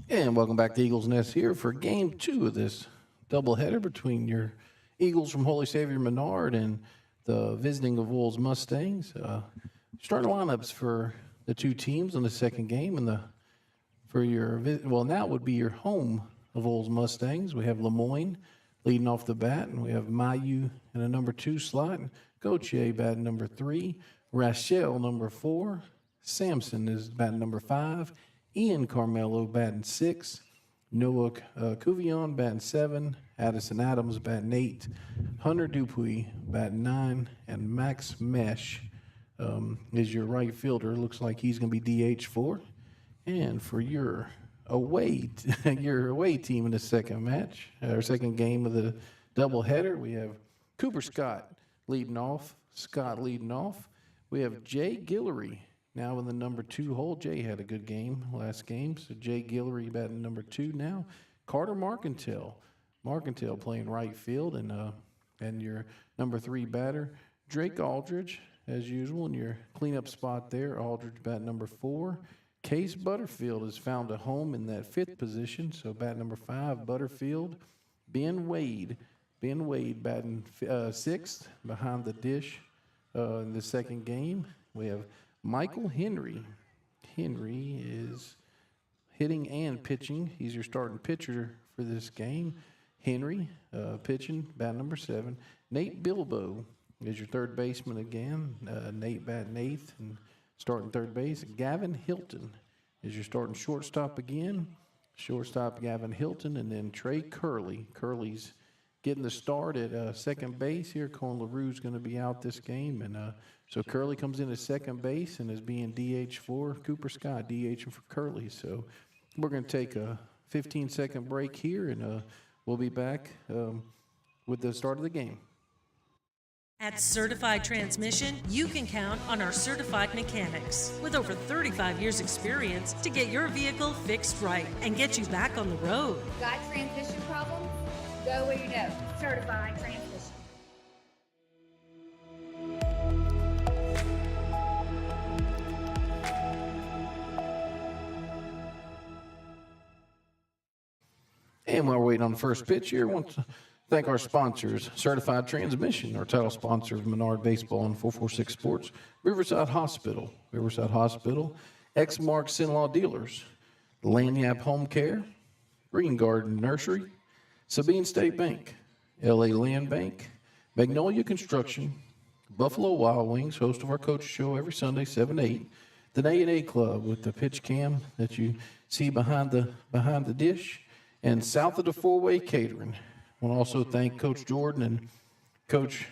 And welcome back to Eagles Nest here for game 2 of this doubleheader between your Eagles from Holy Savior Menard and the visiting Avoyelles Mustangs. Starting lineups for the two teams in the second game, and now it would be your home Avoyelles Mustangs. We have Lemoyne leading off the bat, and we have Mayu in a number 2 slot, and Gauthier batting number 3, Rachel number 4, Sampson is batting number 5. Ian Carmelo batting 6, Noah Cuvillon batting 7, Addison Adams batting 8, Hunter Dupuy batting 9, and Max Mesh is your right fielder. Looks like he's going to be DH 4. And for your away team in the second game of the doubleheader, we have Cooper Scott leading off. We have Jay Guillory now in the number 2 hole. Jay had a good game last game, so Jay Guillory batting number 2 now. Carter Marcantel playing right field, and your number 3 batter. Drake Aldridge, as usual, in your cleanup spot there. Aldridge batting number 4. Case Butterfield has found a home in that 5th position, so bat number 5, Butterfield. Ben Wade batting 6th behind the dish in the second game. We have Michael Henry. Henry is hitting and pitching. He's your starting pitcher for this game. Henry pitching, bat number 7. Nate Bilbo is your third baseman again. Nate batting 8th and starting third base. Gavin Hilton is your starting shortstop again. Shortstop Gavin Hilton, and then Trey Curley. Curley's getting the start at second base here. Colin LaRue's going to be out this game, and so Curley comes in at second base and is being DH for Cooper Scott, DHing for Curley. So we're going to take a 15-second break here, and we'll be back with the start of the game. At Certified Transmission, you can count on our certified mechanics with over 35 years experience to get your vehicle fixed right and get you back on the road. Got transmission problems? Go where you know. Certified Transmission. And while we're waiting on the first pitch here, I want to thank our sponsors, Certified Transmission, our title sponsor of Menard Baseball and 446 Sports, Riverside Hospital, X-Mark Sinlaw Dealers, Lanyap Home Care, Green Garden Nursery, Sabine State Bank, LA Land Bank, Magnolia Construction, Buffalo Wild Wings, host of our coach show every Sunday, 7 to 8, the A&A Club with the pitch cam that you see behind the dish, and south of the four-way catering. I want to also thank Coach Jordan and Coach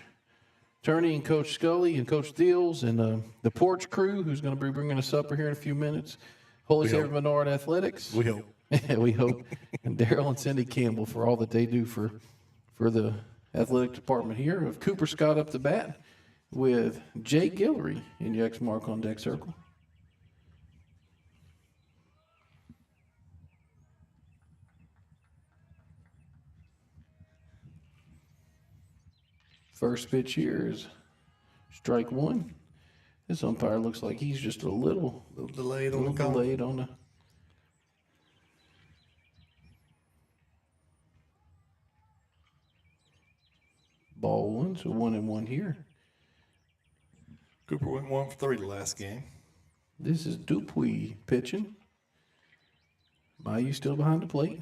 Turney and Coach Scully and Coach Thiels and the porch crew who's going to be bringing us supper here in a few minutes. Holy Savior Menard Athletics. We hope. We hope. And Daryl and Cindy Campbell for all that they do for the athletic department here. Of Cooper Scott up the bat with Jay Guillory in your X-Mark on deck circle. First pitch here is strike 1. This umpire looks like he's just a little delayed on the ball 1, so 1-1 here. Cooper went 1 for 3 the last game. This is Dupuy pitching. Mayu still behind the plate.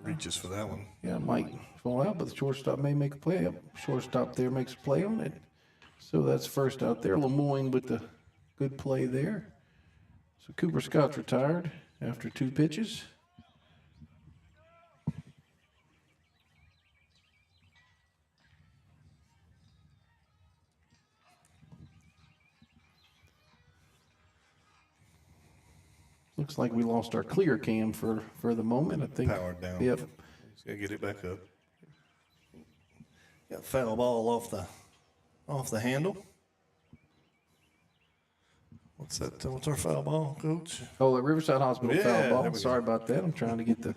Reaches for that one. Yeah, might fall out, but the shortstop may make a play. Shortstop there makes a play on it. So that's first out there. Lemoyne with the good play there. So Cooper Scott's retired after 2 pitches. Looks like we lost our clear cam for the moment. I think. Powered down. Yep. Just gotta get it back up. Got foul ball off the handle. What's that? What's our foul ball, Coach? Oh, at Riverside Hospital foul ball. there we Sorry go. about that. I'm trying to get the.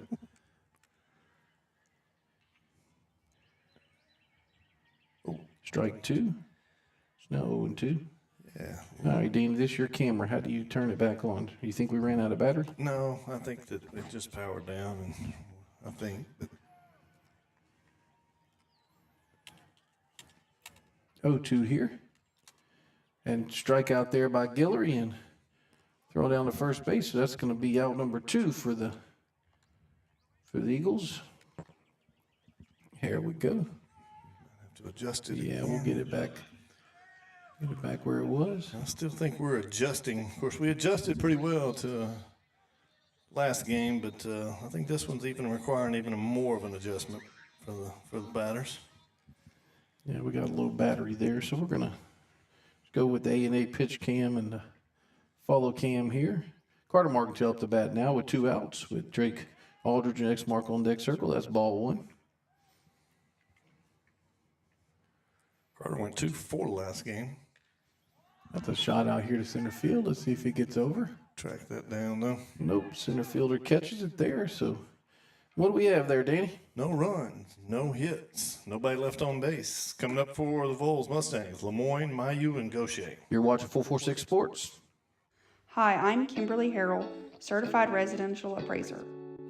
Strike 2. It's now 0-2. Yeah. All right, Dean, this is your camera. How do you turn it back on? You think we ran out of battery? No, I think that it just powered down, and I think that 0-2 here. And strike out there by Guillory and throw down to first base. So that's going to be out number 2 for the Eagles. Here we go. have to adjust it. Yeah, again. we'll get it back. Get it back where it was. I still think we're adjusting. Of course, we adjusted pretty well to last game, but I think this one's even requiring even more of an adjustment for the batters. Yeah, we got a little battery there, so we're gonna go with the A&A pitch cam and the follow cam here. Carter Marcantel up the bat now with 2 outs with Drake Aldridge and X mark on deck circle. That's ball 1. Carter went 2 for 4 last game. That's a shot out here to center field. Let's see if he gets over. Track that down though. Nope, center fielder catches it there. So what do we have there, Danny? No runs, no hits, nobody left on base. Coming up for the Avoyelles Mustangs, Lemoyne, Mayu, and Gaucher. You're watching 446 Sports. Hi, I'm Kimberly Harrell, Certified Residential Appraiser.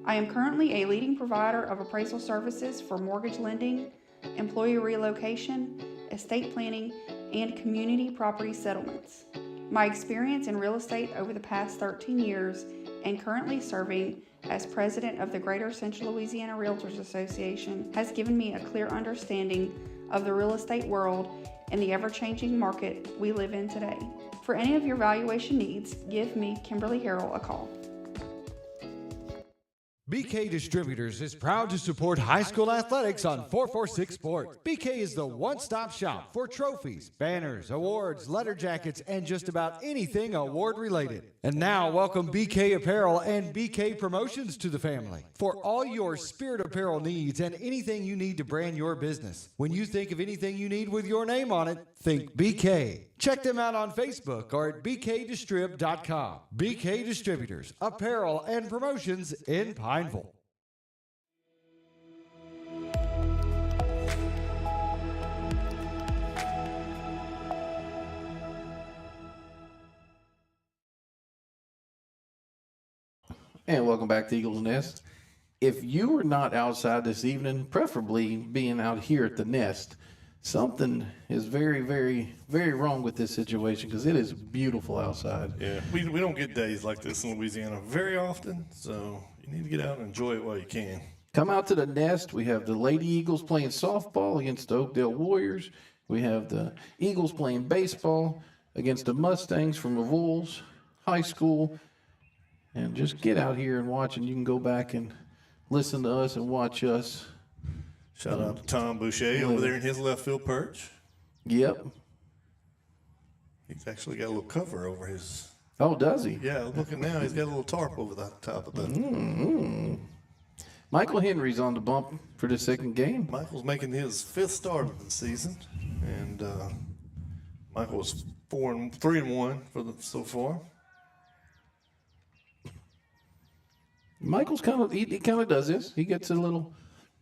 I am currently a leading provider of appraisal services for mortgage lending, employee relocation, estate planning, and community property settlements. My experience in real estate over the past 13 years and currently serving as president of the Greater Central Louisiana Realtors Association has given me a clear understanding of the real estate world and the ever-changing market we live in today. For any of your valuation needs, give me, Kimberly Harrell, a call. BK Distributors is proud to support high school athletics on 446 Sports. BK is the one-stop shop for trophies, banners, awards, letter jackets, and just about anything award-related. And now, welcome BK Apparel and BK Promotions to the family for all your spirit apparel needs and anything you need to brand your business. When you think of anything you need with your name on it, think BK. Check them out on Facebook or at bkdistrib.com. BK Distributors, apparel and promotions in Pineville. And welcome back to Eagles Nest. If you were not outside this evening, preferably being out here at the nest, something is very, very, very wrong with this situation because it is beautiful outside. Yeah, we don't get days like this in Louisiana very often, so you need to get out and enjoy it while you can. Come out to the nest. We have the Lady Eagles playing softball against the Oakdale Warriors. We have the Eagles playing baseball against the Mustangs from Avoyelles High School. And just get out here and watch, and you can go back and listen to us and watch us. Shout out to Tom Boucher over there in his left field perch. Yep. He's actually got a little cover over his. Oh, does he? Yeah, looking now, he's got a little tarp over the top of the. Michael Henry's on the bump for the second game. Michael's making his 5th start of the season, and Michael's 3-1 so far. Michael's he kind of does this. He gets a little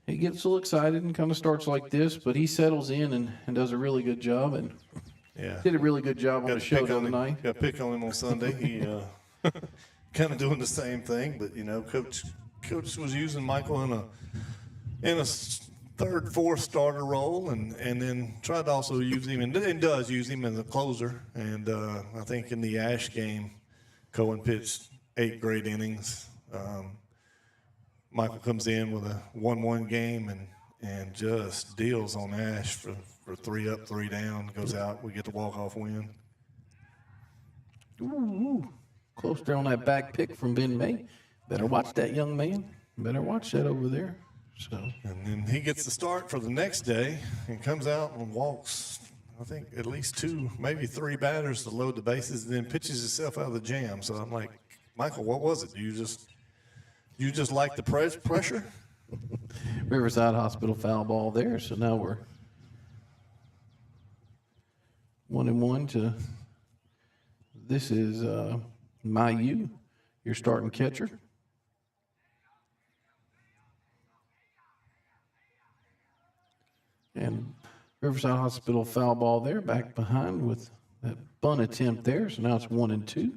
excited and kind of starts like this, but he settles in and does a really good job and did a really good job on the show the other night. Got a pick on him on Sunday. He kind of doing the same thing, but Coach was using Michael in a 3rd, 4th starter role, and then tried to also use him and does use him as a closer. And I think in the Ash game, Cohen pitched 8 great innings. Michael comes in with a 1-1 game and just deals on Ash for 3 up, 3 down, goes out. We get the walk-off win. Ooh, close there on that back pick from Ben May. Better watch that young man. Better watch that over there. So. And then he gets the start for the next day and comes out and walks, I think, at least 2, maybe 3 batters to load the bases and then pitches himself out of the jam. So I'm like, Michael, what was it? You just like the pressure? Riverside Hospital foul ball there. So now we're 1-1 to this is Mayu, your starting catcher. And Riverside Hospital foul ball there, back behind with that bunt attempt there. So now it's 1-2.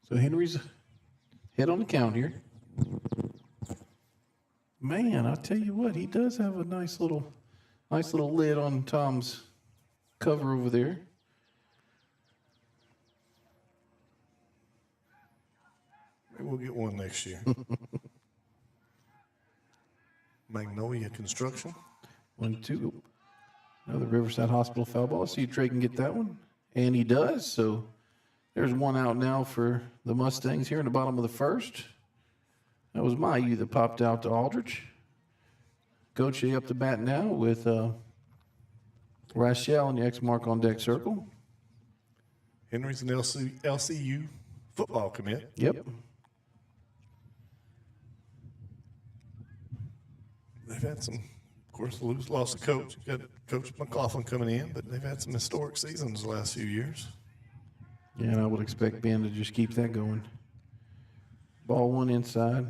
So Henry's head on the count here. Man, I tell you what, he does have a nice little lid on Tom's cover over there. Maybe we'll get one next year. Magnolia Construction. 1-2. Another Riverside Hospital foul ball. See if Trey can get that one. And he does. So there's one out now for the Mustangs here in the bottom of the first. That was Mayu that popped out to Aldrich. Gauthier up the bat now with Rachel in the X mark on deck circle. Henry's an LCU football commit. Yep. They've had some, of course, lost a coach. Got Coach McLaughlin coming in, but they've had some historic seasons the last few years. Yeah, and I would expect Ben to just keep that going. Ball one inside.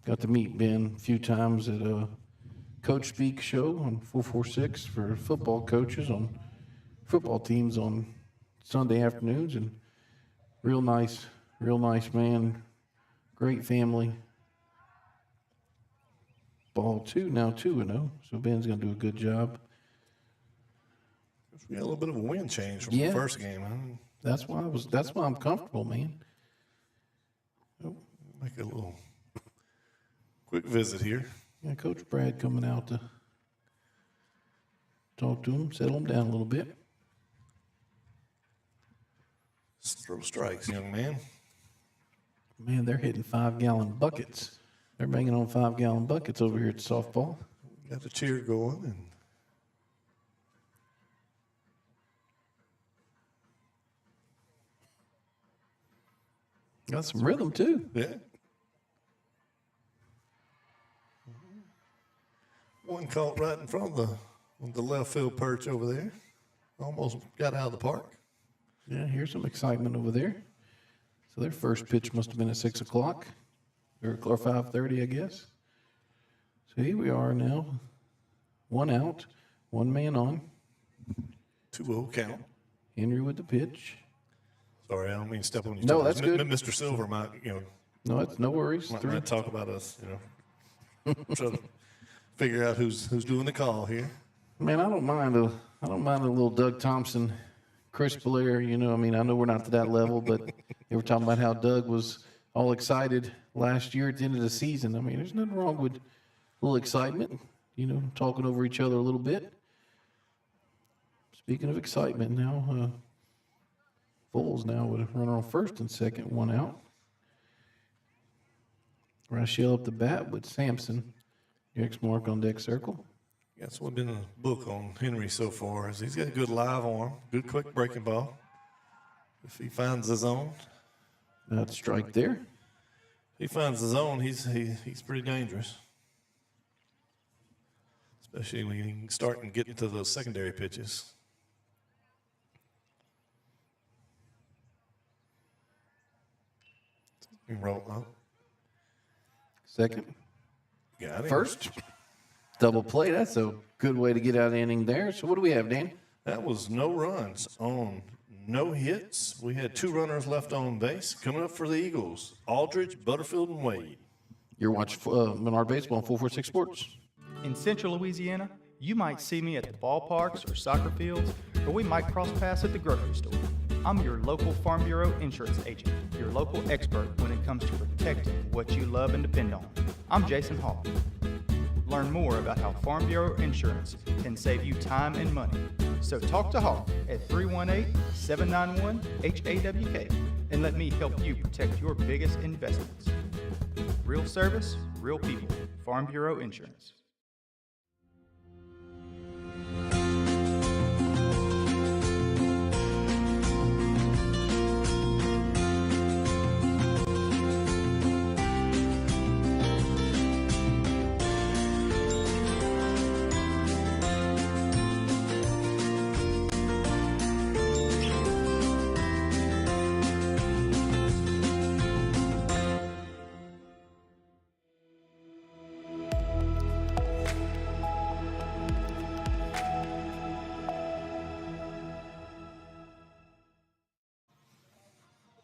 Got to meet Ben a few times at a Coach Speak show on 446 for football coaches on football teams on Sunday afternoons, and real nice man, great family. Ball two, now 2-0, so Ben's going to do a good job. We had a little bit of a wind change from Yeah. the first game. Huh? That's why I'm comfortable, man. Make a little quick visit here. Yeah, Coach Brad coming out to talk to him, settle him down a little bit. Throw strikes, young man. Man, they're hitting 5-gallon buckets. They're banging on 5-gallon buckets over here at softball. Got the cheer going, and Got some rhythm too. yeah. One caught right in front of the left field perch over there. Almost got out of the park. Yeah, here's some excitement over there. So their first pitch must have been at 6 o'clock or 5:30, I guess. So here we are now. One out, one man on. 2-0 count. Henry with the pitch. Sorry, I don't mean to step on you. No, that's good. Mr. Silver might, No, it's no worries. might talk about us, try to figure out who's doing the call here. Man, I don't mind a little Doug Thompson, Chris Blair. I know we're not to that level, but they were talking about how Doug was all excited last year at the end of the season. I mean, there's nothing wrong with a little excitement, talking over each other a little bit. Speaking of excitement, now Foles now with a runner on first and second, one out. Rachel up the bat with Sampson, X mark on deck circle. That's what's been a book on Henry so far. Is he's got a good live arm, good quick breaking ball. If he finds the zone, That's strike there. he finds the zone. He's pretty dangerous, especially when you start and get into those secondary pitches. You roll up. Second. Got him. First. Double play. That's a good way to get out of the inning there. So what do we have, Danny? That was no runs on no hits. We had 2 runners left on base. Coming up for the Eagles, Aldridge, Butterfield, and Wade. You're watching Menard Baseball on 446 Sports. In central Louisiana, you might see me at the ballparks or soccer fields, or we might cross paths at the grocery store. I'm your local Farm Bureau insurance agent, your local expert when it comes to protecting what you love and depend on. I'm Jason Hall. Learn more about how Farm Bureau insurance can save you time and money. So talk to Hawk at 318-791-HAWK and let me help you protect your biggest investments. Real service, real people. Farm Bureau Insurance.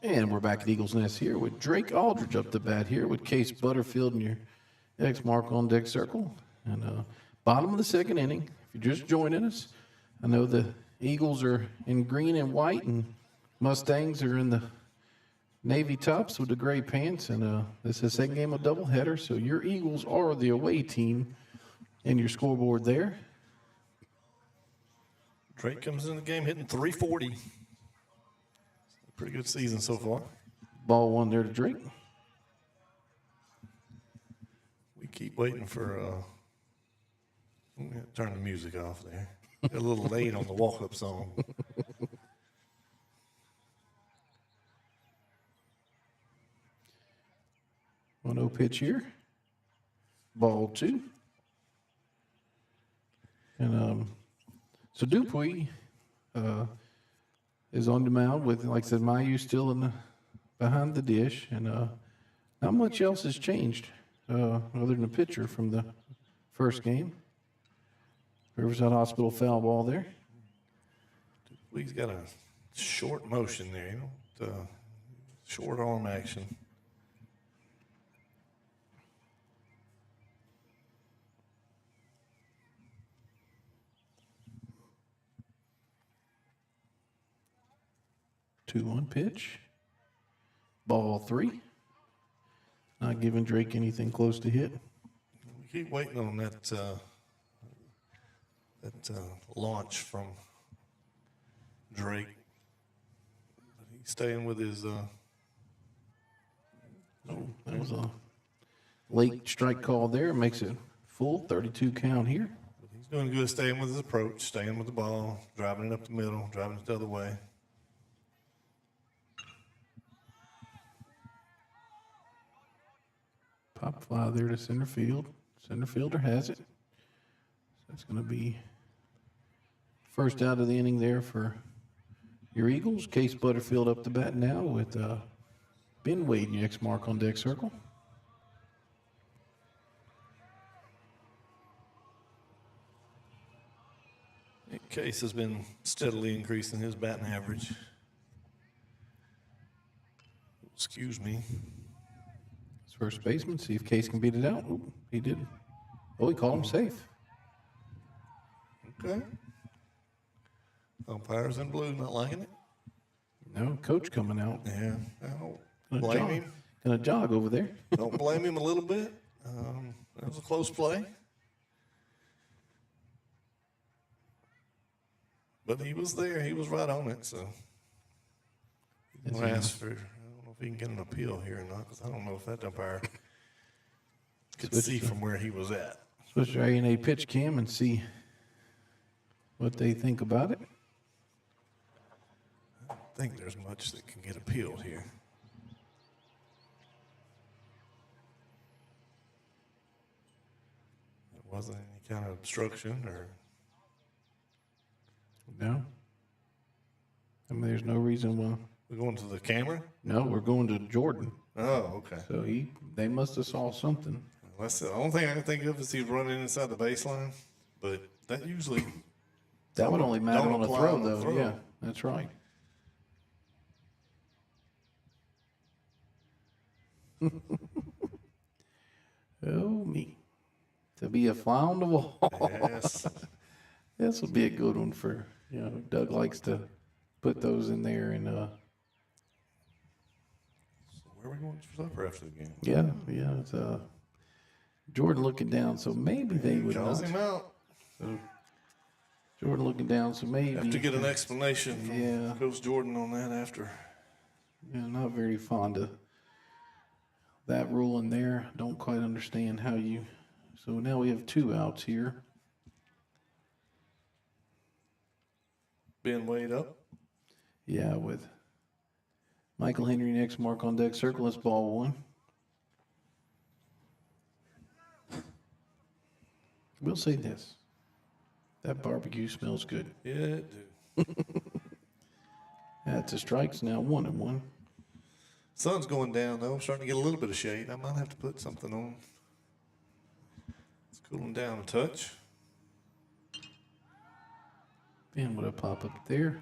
And we're back at Eagles Nest here with Drake Aldridge up the bat here with Case Butterfield in your X mark on deck circle. And bottom of the second inning, if you're just joining us, I know the Eagles are in green and white and Mustangs are in the navy tops with the gray pants. And this is the second game of doubleheader, so your Eagles are the away team in your scoreboard there. Drake comes in the game hitting 340. Pretty good season so far. Ball one there to Drake. We keep waiting for, I'm gonna turn the music off there. Got a little late on the walk-up song. 1-0 pitch here. Ball two. And so Dupuy is on the mound with, like I said, Mayu still in the behind the dish, and not much else has changed other than the pitcher from the first game. Riverside Hospital foul ball there. He's got a short motion there, you know, short arm action. Two one pitch. Ball three. Not giving Drake anything close to hit. We keep waiting on that launch from Drake. But he's staying with his. That was a late strike call there. Makes it full 32 count here. He's doing good, staying with his approach, staying with the ball, driving it up the middle, driving it the other way. Pop fly there to center field. Center fielder has it. So that's going to be first out of the inning there for your Eagles. Case Butterfield up the bat now with Ben Wade in your X mark on deck circle. Case has been steadily increasing his batting average. Excuse me. First baseman, see if Case can beat it out. Ooh, he did. Oh, he called him safe. Okay. Umpires in blue not liking it. No, coach coming out. Yeah, I don't blame him. Gonna jog over there. Don't blame him a little bit. That was a close play. But he was there. He was right on it, so. He's going to ask for, I don't know if he can get an appeal here or not, because I don't know if that umpire could see from where he was at. Switch to A&A pitch cam and see what they think about it. I don't think there's much that can get appealed here. There wasn't any kind of obstruction or. No. I mean, there's no reason why. We're going to the camera? No, we're going to Jordan. Oh, okay. So they must have saw something. That's the only thing I can think of is he's running inside the baseline, but that usually. That would only matter don't on a apply throw, on the though. throw. Yeah, that's right. Oh, me. To be a fly on the wall. Yes. This will be a good one for, Doug likes to put those in there. And, So where are we going for supper after the game? yeah, it's Jordan looking down, so maybe they would Calls not. him out. So Jordan looking down, so maybe. Have to get an explanation from Yeah. Coach Jordan on that after. Yeah, not very fond of that rule in there. Don't quite understand how you. So now we have 2 outs here. Ben Wade up. Yeah, with Michael Henry next mark on deck circle. It's ball 1. We'll say this. That barbecue smells good. Yeah, it do. That's a strikes now, 1-1. Sun's going down though. Starting to get a little bit of shade. I might have to put something on. It's cooling down a touch. Ben with a pop up there.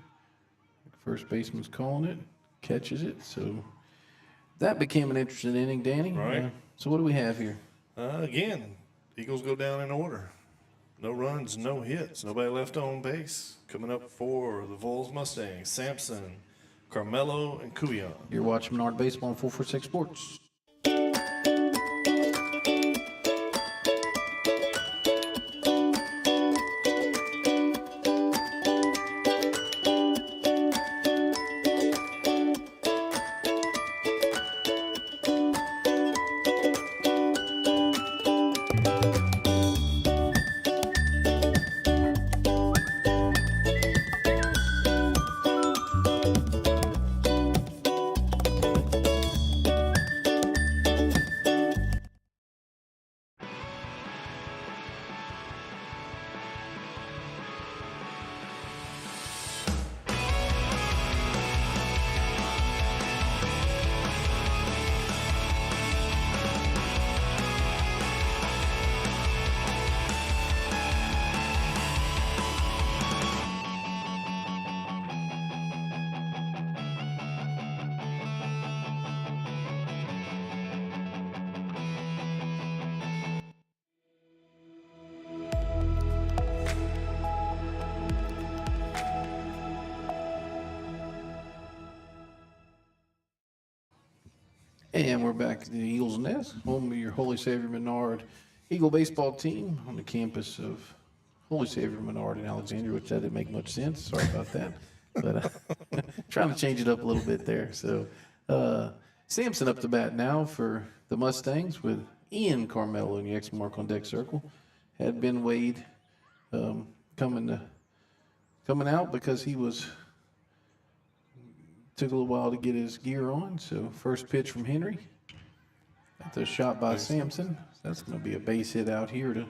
First baseman's calling it. catches it. So that became an interesting inning, Danny. Right. So what do we have here? Again, Eagles go down in order. No runs, no hits, nobody left on base. Coming up for the Avoyelles Mustangs, Sampson, Carmelo, and Cuvion. You're watching Menard Baseball on 446 Sports. And we're back at the Eagles Nest, home of your Holy Savior Menard Eagle baseball team on the campus of Holy Savior Menard in Alexandria, which that didn't make much sense. Sorry about that. But trying to change it up a little bit there. So Sampson up to bat now for the Mustangs with Ian Carmelo in the X mark on deck circle. Had Ben Wade coming out because he took a little while to get his gear on. So first pitch from Henry. That's a shot by Sampson. That's going to be a base hit out here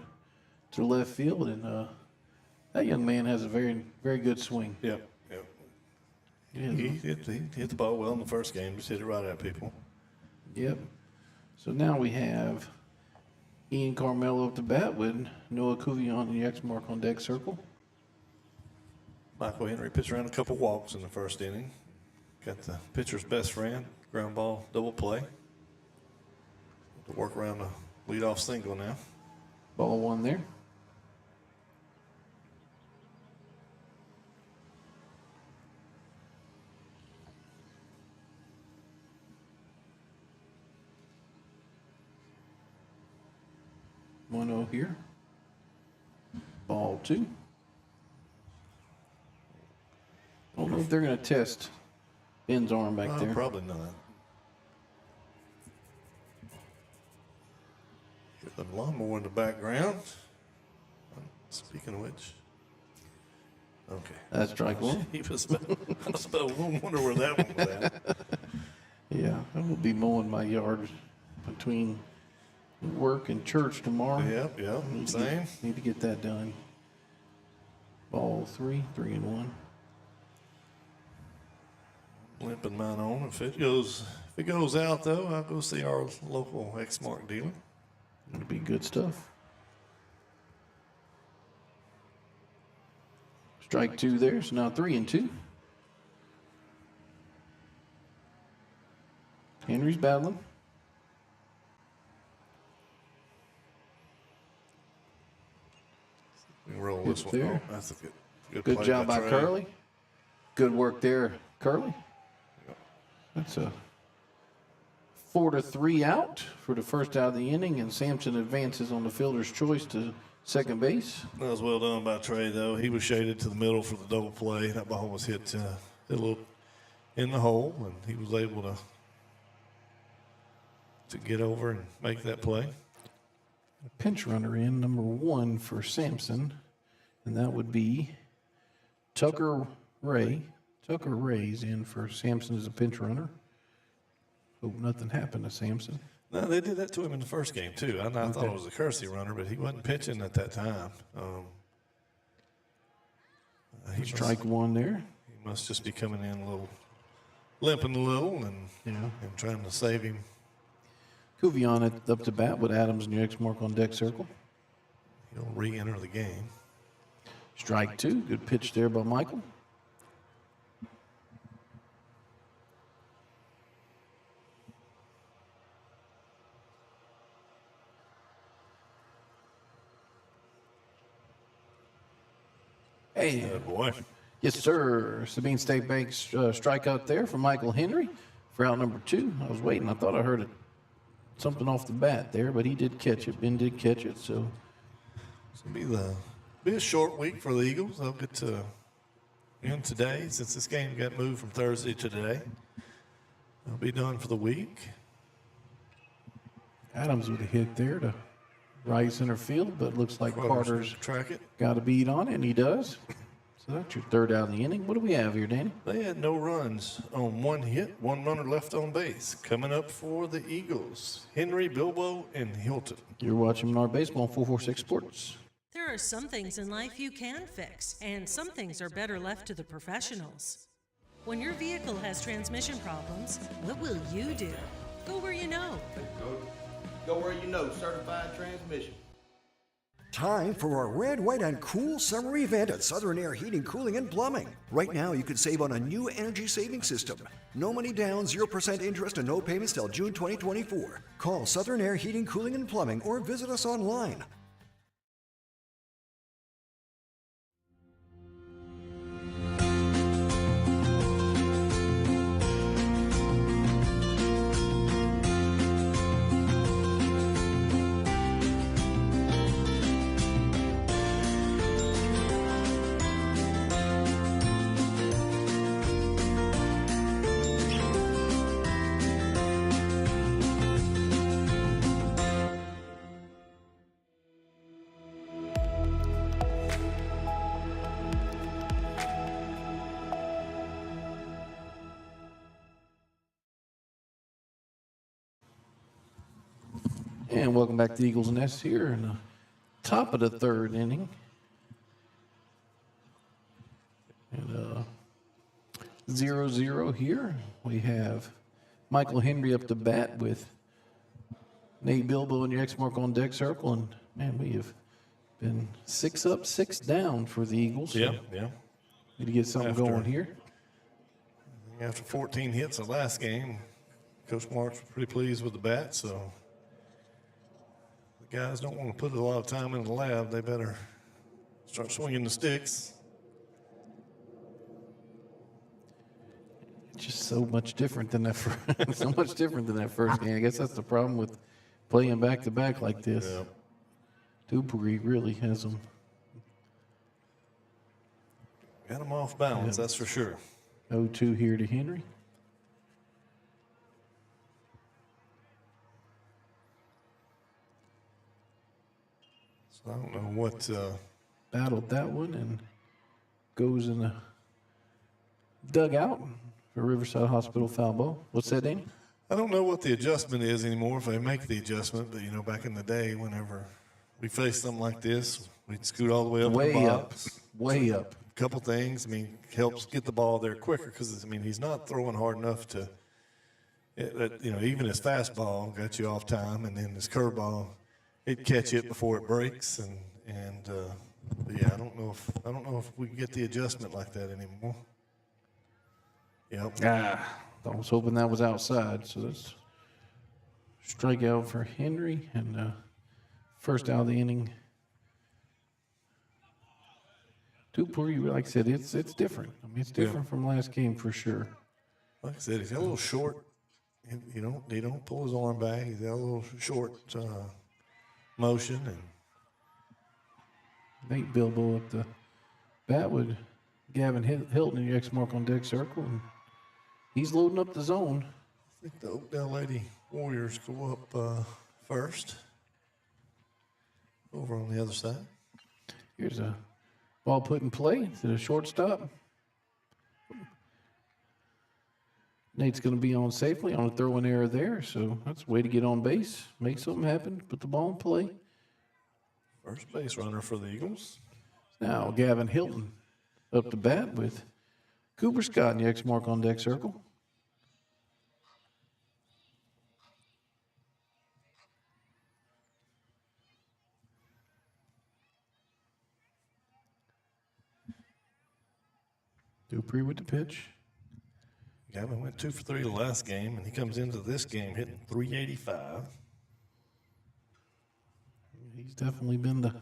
to left field. And that young man has a very, very good swing. Yep. He hit the ball well in the first game. Just hit it right at people. Yep. So now we have Ian Carmelo up to bat with Noah Cuvion in the X mark on deck circle. Michael Henry pitched around a couple walks in the first inning. Got the pitcher's best friend, ground ball double play. To work around the leadoff single now. Ball one there. One 0 here. Ball two. I don't know if they're going to test Ben's arm back there. Probably not. Get the lawnmower in the background. Speaking of which. Okay. That's strike one. I was about to wonder where that one was at. Yeah, I will be mowing my yard between work and church tomorrow. Yep, same. Need to get that done. Ball 3-1. Limping mine on. If it goes out though, I'll go see our local X-Mark dealer. It'll be good stuff. Strike two there, so now 3-2. Henry's battling. We can roll Hit this one. there. Oh, that's a good Good play job by Trey. Curley. Good work there, Curley. That's a 4-3 out for the first out of the inning, and Sampson advances on the fielder's choice to second base. That was well done by Trey, though. He was shaded to the middle for the double play. That ball was hit a little in the hole, and he was able to get over and make that play. Pinch runner in, number 1 for Sampson, and that would be Tucker Ray. Tucker Ray's in for Sampson as a pinch runner. Hope nothing happened to Sampson. No, they did that to him in the first game, too. I thought it was a courtesy runner, but he wasn't pitching at that time. Strike one there. He must just be coming in limping a little, and trying to save him. Cuvion up to bat with Adams and the X mark on deck circle. He'll re-enter the game. Strike two. Good pitch there by Michael. Hey, Good boy. yes, sir. Sabine State Bank's strikeout there for Michael Henry for out number 2. I was waiting. I thought I heard something off the bat there, but he did catch it. Ben did catch it, so. It'll be a short week for the Eagles. They'll get to end today since this game got moved from Thursday to today. They'll be done for the week. Adams with a hit there to right center field, but looks like Carter's track it. got a beat on it, and he does. So that's your third out of the inning. What do we have here, Danny? They had no runs on one hit, one runner left on base. Coming up for the Eagles, Henry, Bilbo, and Hilton. You're watching Menard Baseball on 446 Sports. There are some things in life you can fix, and some things are better left to the professionals. When your vehicle has transmission problems, what will you do? Go where you know. Go where you know, Certified Transmission. Time for a red, white, and cool summer event at Southern Air Heating, Cooling, and Plumbing. Right now, you can save on a new energy saving system. No money down, 0% interest, and no payments till June 2024. Call Southern Air Heating, Cooling, and Plumbing or visit us online. And welcome back to Eagles Nest here in the top of the third inning. And 0-0 here. We have Michael Henry up to bat with Nate Bilbo in your X mark on deck circle. And, man, we have been 6 up, 6 down for the Eagles. Yeah. Need to get something going here. After 14 hits the last game, Coach Marks was pretty pleased with the bat, so the guys don't want to put a lot of time in the lab. They better start swinging the sticks. Just so much different than that. So much different than that first game. I guess that's the problem with playing back to back like this. Yeah. Dupree really has them. Got them off balance, that's for sure. 0-2 here to Henry. So I don't know what. Battled that one and goes in the dugout for Riverside Hospital foul ball. What's that, Danny? I don't know what the adjustment is anymore, if they make the adjustment, but, you know, back in the day, whenever we faced something like this, we'd scoot all the way up in the box. Way up. A couple things, I mean, helps get the ball there quicker because, I mean, he's not throwing hard enough to, you know, even his fastball got you off time, and then his curveball, it'd catch it before it breaks, and yeah, I don't know if we can get the adjustment like that anymore. Yep. I was hoping that was outside, so that's strikeout for Henry, and first out of the inning. Dupree, like I said, it's different. I mean, it's different from last game for sure. Like I said, he's got a little short. He don't pull his arm back. He's got a little short motion. And Nate Bilbo up the bat with Gavin Hilton in the X mark on deck circle, and he's loading up the zone. I think the Oakdale Lady Warriors go up first. Over on the other side. Here's a ball put in play to the shortstop. Nate's going to be on safely on a throw-in error there, so that's a way to get on base, make something happen, put the ball in play. First base runner for the Eagles. Now Gavin Hilton up to bat with Cooper Scott in the X mark on deck circle. Dupree with the pitch. Gavin went 2 for 3 the last game, and he comes into this game hitting .385. He's definitely been the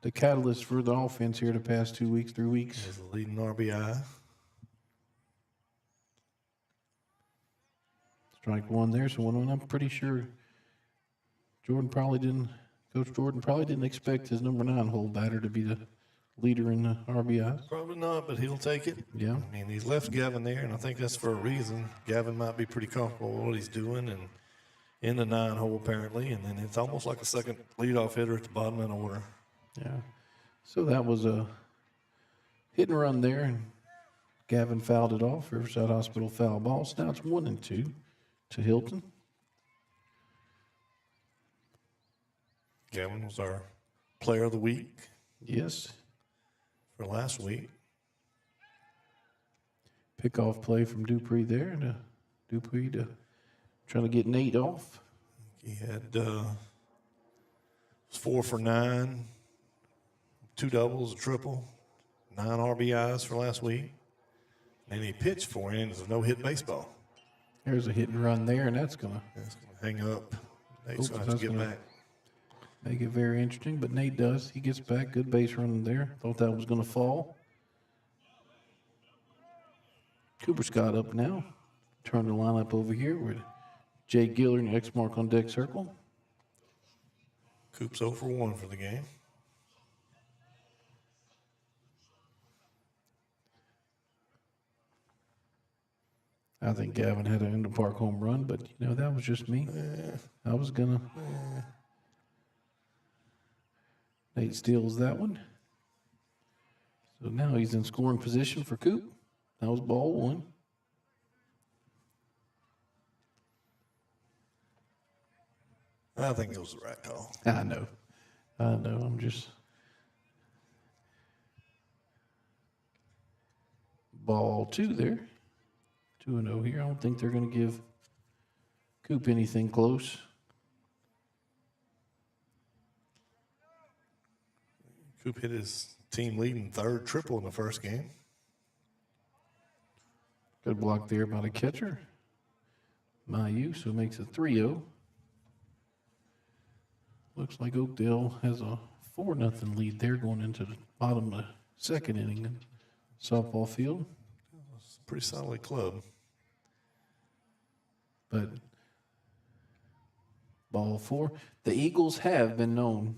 the catalyst for the offense here the past 2 weeks, 3 weeks. He's the leading RBI. Strike one there, so one. I'm pretty sure Coach Jordan probably didn't expect his number 9 hole batter to be the leader in the RBIs. Probably not, but he'll take it. Yeah. I mean, he's left Gavin there, and I think that's for a reason. Gavin might be pretty comfortable with what he's doing and in the 9 hole apparently, and then it's almost like a second leadoff hitter at the bottom of the order. Yeah. So that was a hit and run there, and Gavin fouled it off. Riverside Hospital foul ball. So now it's 1-2 to Hilton. Gavin was our player of the week Yes. for last week. Pickoff play from Dupree there. And Dupree trying to get Nate off. He had 4 for 9, 2 doubles, a triple, 9 RBIs for last week. And he pitched 4 innings of no-hit baseball. There's a hit and run there, and that's going to Hang up. Nate's going to have that's to get gonna back. make it very interesting. But Nate does. He gets back. Good base running there. Thought that was going to fall. Cooper Scott up now. Turn the lineup over here with Jay Giller and X mark on deck circle. Coop's 0 for 1 for the game. I think Gavin had an end of park home run, but you know, that was just me. I was gonna. Nate steals that one. So now he's in scoring position for Coop. That was ball 1. I think it was the right call. I know. I'm just. Ball 2 there. 2-0 here. I don't think they're going to give Coop anything close. Coop hit his team leading 3rd triple in the first game. Good block there by the catcher. Mayu, so it makes it 3-0. Looks like Oakdale has a 4-0 lead there going into the bottom of the 2nd inning in softball field. It's a pretty solid club. But ball 4. The Eagles have been known.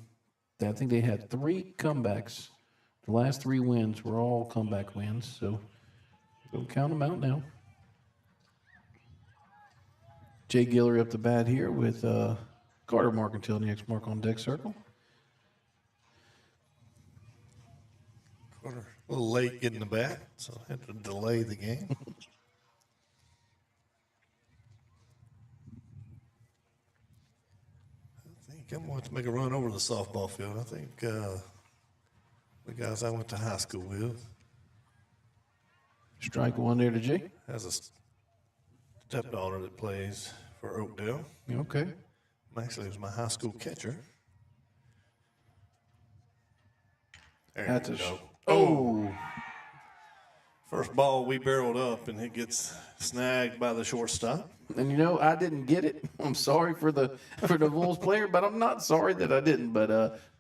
I think they had 3 comebacks. The last 3 wins were all comeback wins. So don't count them out now. Jay Giller up the bat here with Carter Marcantel and the X mark on deck circle. Carter a little late getting the bat, so I had to delay the game. I think I'm going to make a run over the softball field. I think the guys I went to high school with. Strike 1 there to Jay. Has a stepdaughter that plays for Oakdale. Okay. Actually, it was my high school catcher. There That's we a go. Oh. First ball, we barreled up, and it gets snagged by the shortstop. And you know, I didn't get it. I'm sorry for the Bulls player, but I'm not sorry that I didn't. But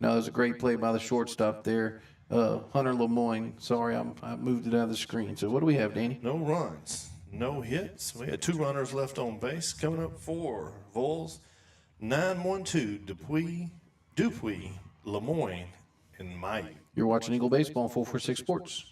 no, it was a great play by the shortstop there, Hunter Lemoyne. Sorry, I moved it out of the screen. So what do we have, Danny? No runs, no hits. We had 2 runners left on base. Coming up for Avoyelles, 9-1-2, Dupuy, Lemoyne, and Mayu. You're watching Eagle Baseball on 446 Sports.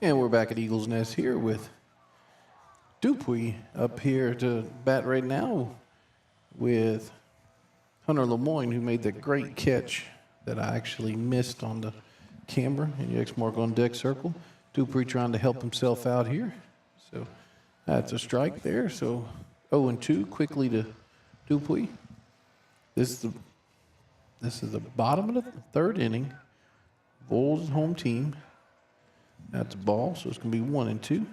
And we're back at Eagles Nest here with Dupuy up here to bat right now with Hunter Lemoyne, who made that great catch that I actually missed on the camera. And your X mark on deck circle. Dupuy trying to help himself out here. So that's a strike there. So 0-2 quickly to Dupuy. This is the bottom of the third inning. Bulls home team. That's a ball, so it's going to be 1-2.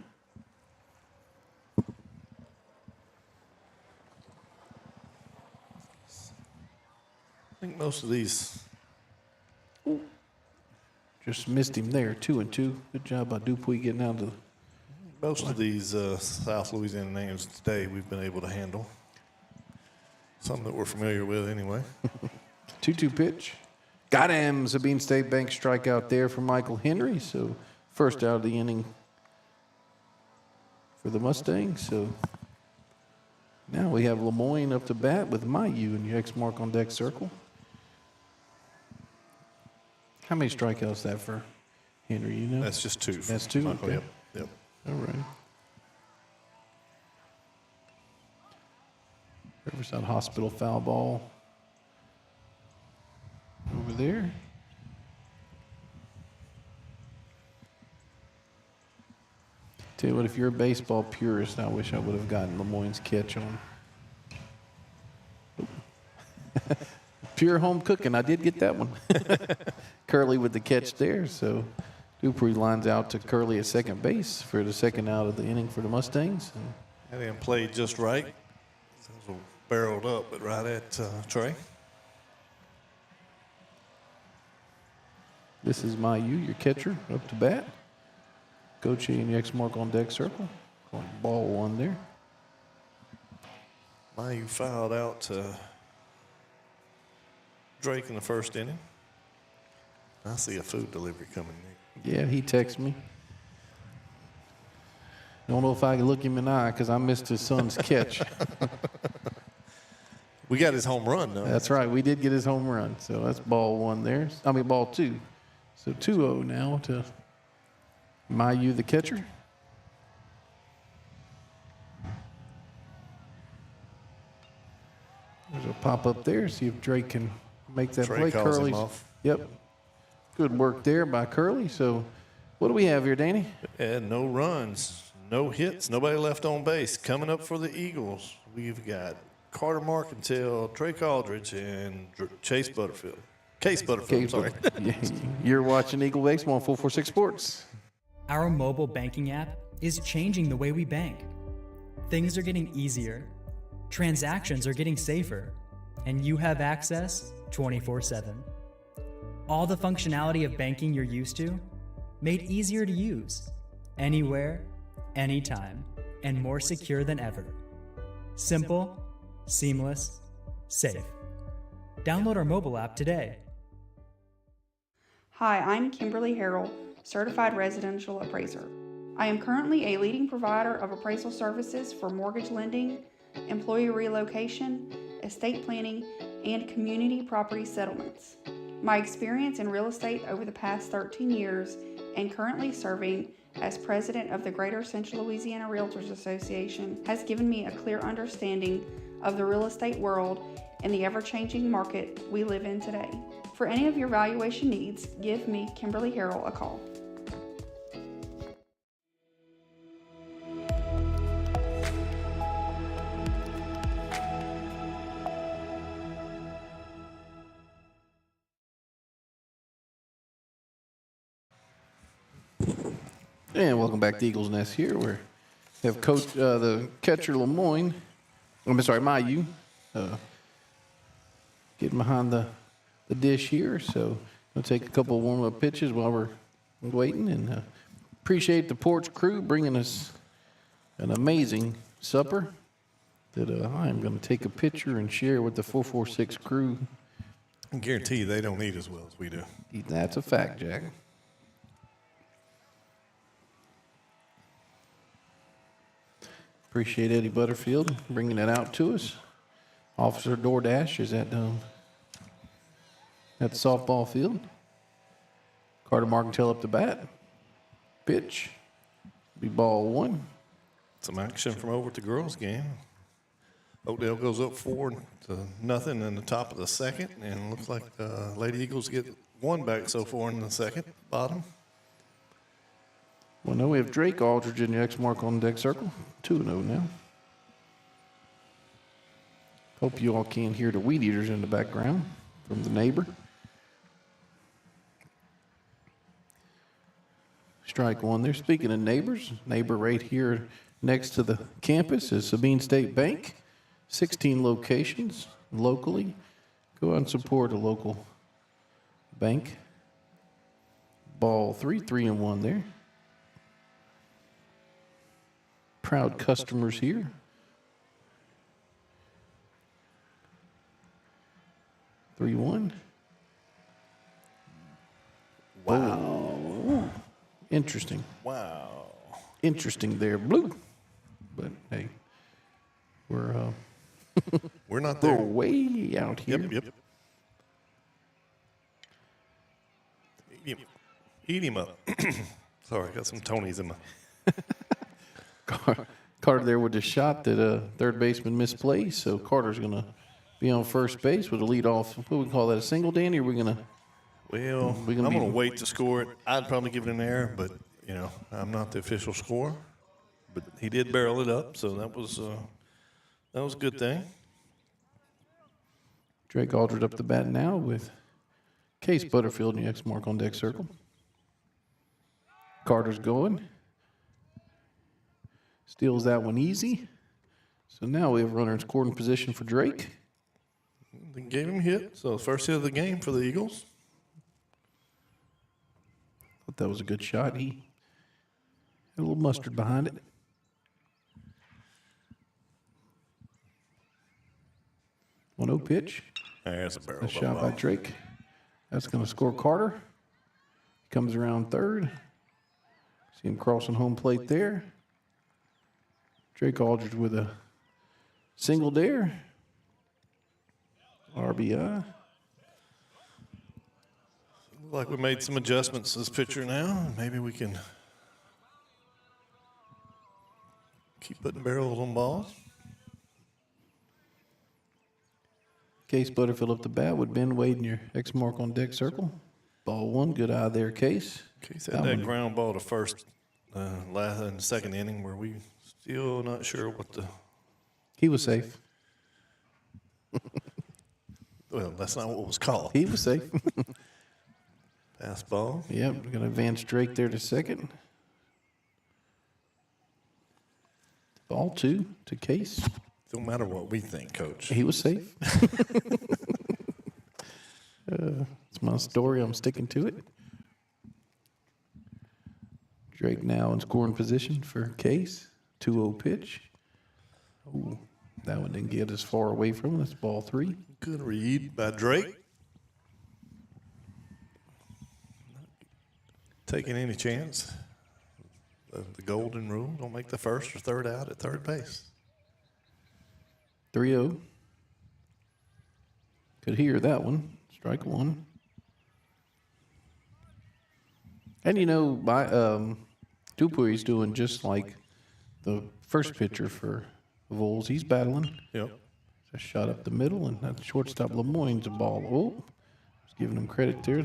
I think most of these. Just missed him there, 2-2. Good job by Dupuy getting out of the. Most of these South Louisiana names today we've been able to handle. Some that we're familiar with anyway. 2-2 pitch. Got him. Sabine State Bank strikeout there for Michael Henry. So first out of the inning for the Mustangs. So now we have Lemoyne up to bat with Mayu and your X mark on deck circle. How many strikeouts is that for Henry? You know? That's just 2. That's 2. Michael, Okay. Yep. All right. Riverside Hospital foul ball over there. Tell you what, if you're a baseball purist, I wish I would have gotten Lemoyne's catch on. Pure home cooking. I did get that one. Curley with the catch there. So Dupuy lines out to Curley at second base for the second out of the inning for the Mustangs. And then played just right. Barreled up, but right at Trey. This is Mayu, your catcher, up to bat. Goche and your X mark on deck circle. Going ball 1 there. Mayu fouled out to Drake in the first inning. I see a food delivery coming in. Yeah, he texted me. Don't know if I can look him in the eye because I missed his son's catch. We got his home run, though. That's right. We did get his home run. So that's ball 1 there. I mean, ball 2. So 2-0 now to Mayu, the catcher. There's a pop up there. See if Drake can make that Trey play. calls him Curley's. off. Yep. Good work there by Curley. So what do we have here, Danny? And no runs, no hits, nobody left on base. Coming up for the Eagles, we've got Carter Marcantel, Trey Aldridge, and Chase Butterfield. Case Butterfield, sorry. You're watching Eagle Baseball on 446 Sports. Our mobile banking app is changing the way we bank. Things are getting easier, transactions are getting safer, and you have access 24/7. All the functionality of banking you're used to, made easier to use, anywhere, anytime, and more secure than ever. Simple, seamless, safe. Download our mobile app today. Hi, I'm Kimberly Harrell, Certified Residential Appraiser. I am currently a leading provider of appraisal services for mortgage lending, employee relocation, estate planning, and community property settlements. My experience in real estate over the past 13 years and currently serving as president of the Greater Central Louisiana Realtors Association has given me a clear understanding of the real estate world and the ever-changing market we live in today. For any of your valuation needs, give me, Kimberly Harrell, a call. And welcome back to Eagles Nest here. We have Coach, the catcher Lemoyne. I'm sorry, Mayu. Getting behind the dish here. So we'll take a couple of warm-up pitches while we're waiting. And appreciate the porch crew bringing us an amazing supper that I'm going to take a picture and share with the 446 crew. I guarantee you they don't eat as well as we do. That's a fact, Jack. Appreciate Eddie Butterfield bringing that out to us. Officer DoorDash is at the softball field. Carter Marcantel up the bat. Pitch. Be ball 1. Some action from over at the girls' game. Oakdale goes up 4-0 in the top of the second, and looks like the Lady Eagles get one back so far in the second, bottom. Well, now we have Drake Aldridge in the X mark on deck circle. 2-0 now. Hope you all can't hear the weed eaters in the background from the neighbor. Strike 1 there. Speaking of neighbors, neighbor right here next to the campus is Sabine State Bank. 16 locations locally. Go out and support a local bank. Ball 3, 3-1 there. Proud customers here. 3-1. Wow. Interesting. Wow. Interesting there, blue. But hey, we're we're not we're there. way out here. Yep. Eat him up. Sorry, I got some Tonys in my. Carter there with the shot that third baseman misplaced. So Carter's going to be on first base with a lead off. What we call that, a single, Danny? Or are we going to? Well, I'm going to wait to score it. I'd probably give it an error, but, you know, I'm not the official scorer. But he did barrel it up, so that was a good thing. Drake Aldridge up the bat now with Case Butterfield in the X mark on deck circle. Carter's going. Steals that one easy. So now we have a runner in scoring position for Drake. They gave him a hit, so first hit of the game for the Eagles. Thought that was a good shot. He had a little mustard behind it. One 0 pitch. There's a barrel. A shot by Drake. That's going to score Carter. Comes around third. See him crossing home plate there. Drake Aldridge with a single there. RBI. Look like we made some adjustments to this pitcher now. Maybe we can keep putting barrels on balls. Case Butterfield up the bat with Ben Wade in your X mark on deck circle. Ball 1, good eye there, Case. Case had that ground ball to first in the second inning where we still not sure what the. He was safe. Well, that's not what was called. He was safe. Pass ball. Yep, we're going to advance Drake there to second. Ball 2 to Case. Don't matter what we think, Coach. He was safe. It's my story. I'm sticking to it. Drake now in scoring position for Case. 2-0 pitch. Oh, that one didn't get as far away from us. Ball 3. Good read by Drake. Taking any chance. The golden rule, don't make the first or third out at third base. 3-0. Could hear that one. Strike 1. And you know, Dupuis doing just like the first pitcher for Avoyelles. He's battling. Yep. A shot up the middle, and that shortstop Lemoyne's a ball. Oh, just giving him credit there.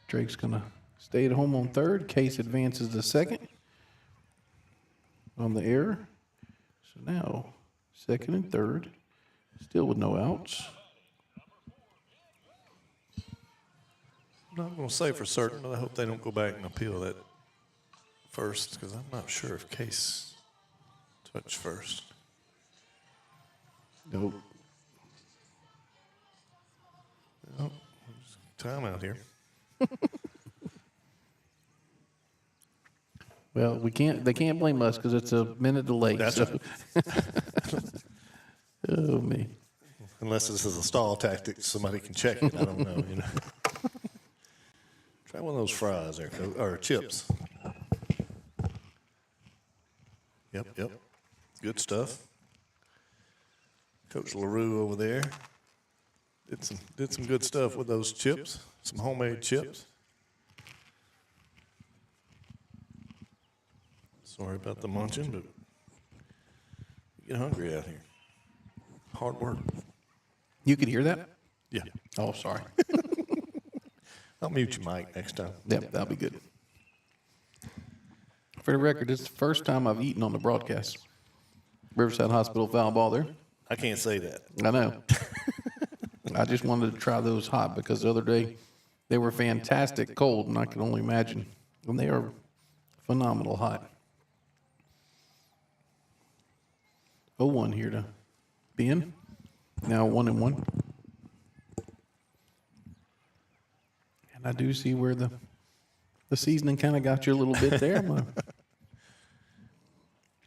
Drake's going to stay at home on third. Case advances to second on the error. So now, second and third, still with no outs. I'm not going to say for certain, but I hope they don't go back and appeal that first, because I'm not sure if Case touched first. Nope. Nope. Time out here. Well, they can't blame us because it's a minute delayed. That's so. Oh, me. Unless this is a stall tactic, somebody can check it. I don't know. You know. Try one of those fries there, or chips. Yep. Good stuff. Coach LaRue over there did some good stuff with those chips, some homemade chips. Sorry about the munching, but you get hungry out here. Hard work. You could hear that? Yeah. Oh, sorry. I'll mute your mic next time. Yep, that'll be good. For the record, it's the first time I've eaten on the broadcast. Riverside Hospital foul ball there. I can't say that. I know. I just wanted to try those hot because the other day they were fantastic cold, and I can only imagine. And they are phenomenal hot. 0-1 here to Ben. Now 1-1. And I do see where the seasoning kind of got you a little bit there.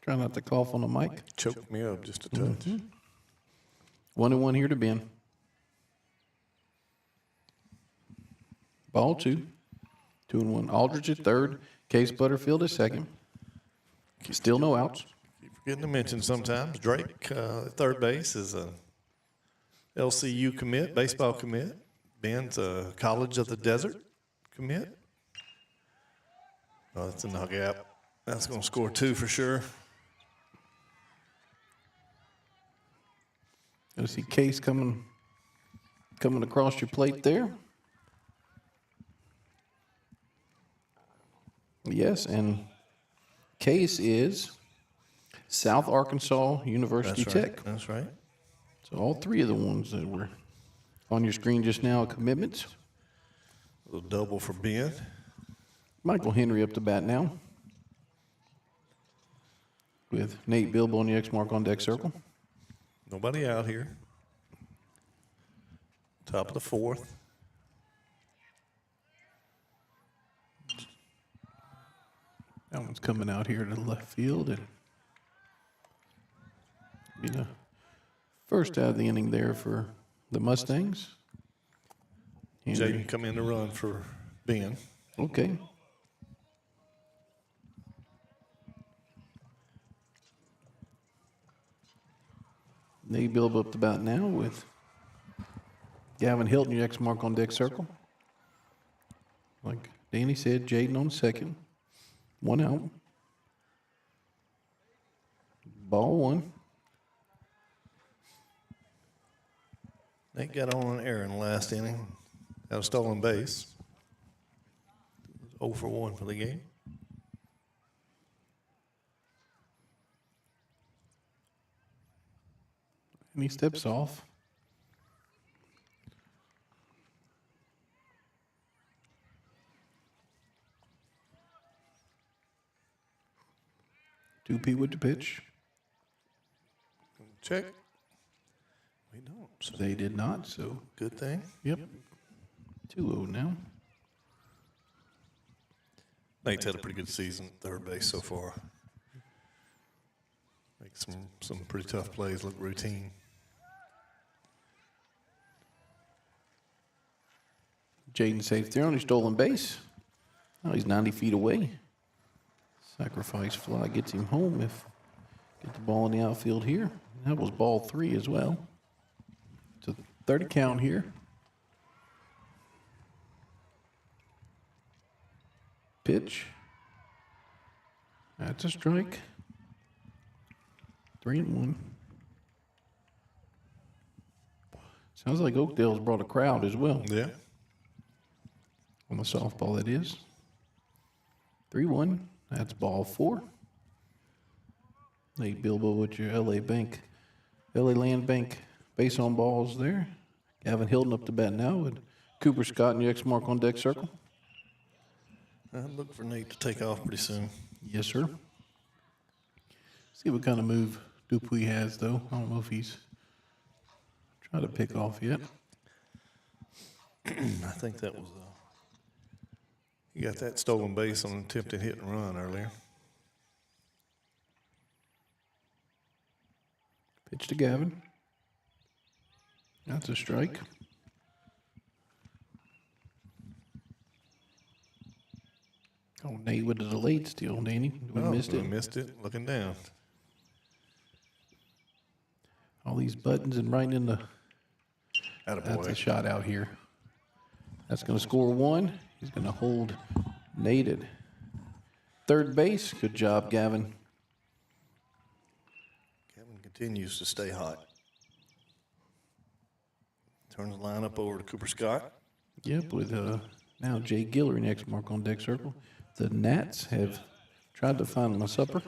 Try not to cough on the mic. Choked me up just a touch. 1-1 here to Ben. Ball 2. 2-1. Aldridge at third. Case Butterfield at second. Still no outs. Keep forgetting to mention sometimes Drake at third base is a LCU commit, baseball commit. Ben's a College of the Desert commit. Oh, that's a knock out. That's going to score 2 for sure. Gonna see Case coming across your plate there. Yes, and Case is South Arkansas University Tech. That's right. So all 3 of the ones that were on your screen just now are commitments. A little double for Ben. Michael Henry up to bat now, with Nate Bilbo on the X mark on deck circle. Nobody out here. Top of the 4th. That one's coming out here to the left field, and be the first out of the inning there for the Mustangs. Jaden come in to run for Ben. Okay. Nate Bilbo up the bat now with Gavin Hilton, your X mark on deck circle. Like Danny said, Jaden on second. 1 out. Ball 1. Nate got on an error in the last inning. Had a stolen base. 0 for 1 for the game. And he steps off. Two-P with the pitch. Check. We don't. So They did not, so good thing. yep. 2-0 now. Nate's had a pretty good season at third base so far. Makes some pretty tough plays look routine. Jaden safe there on his stolen base. Now he's 90 feet away. Sacrifice fly gets him home if get the ball in the outfield here. That was ball 3 as well. It's a 30 count here. Pitch. That's a strike. 3-1. Sounds like Oakdale's brought a crowd as well. Yeah. On the softball, that is. 3-1. That's ball 4. Nate Bilbo with your LA Land Bank base on balls there. Gavin Hilton up to bat now with Cooper Scott and your X mark on deck circle. I'm looking for Nate to take off pretty soon. Yes, sir. See what kind of move Dupuis has, though. I don't know if he's trying to pick off yet. I think that was he got that stolen base on an attempted hit and run earlier. Pitch to Gavin. That's a strike. Oh, Nate with the delayed steal, Danny. We missed it. Missed it. Looking down. All these buttons and right in the. Attaboy. That's a shot out here. That's going to score 1. He's going to hold Nate at third base. Good job, Gavin. Kevin continues to stay hot. Turns the line up over to Cooper Scott. Yep, with now Jay Guillory next mark on deck circle. The Nats have tried to find my supper.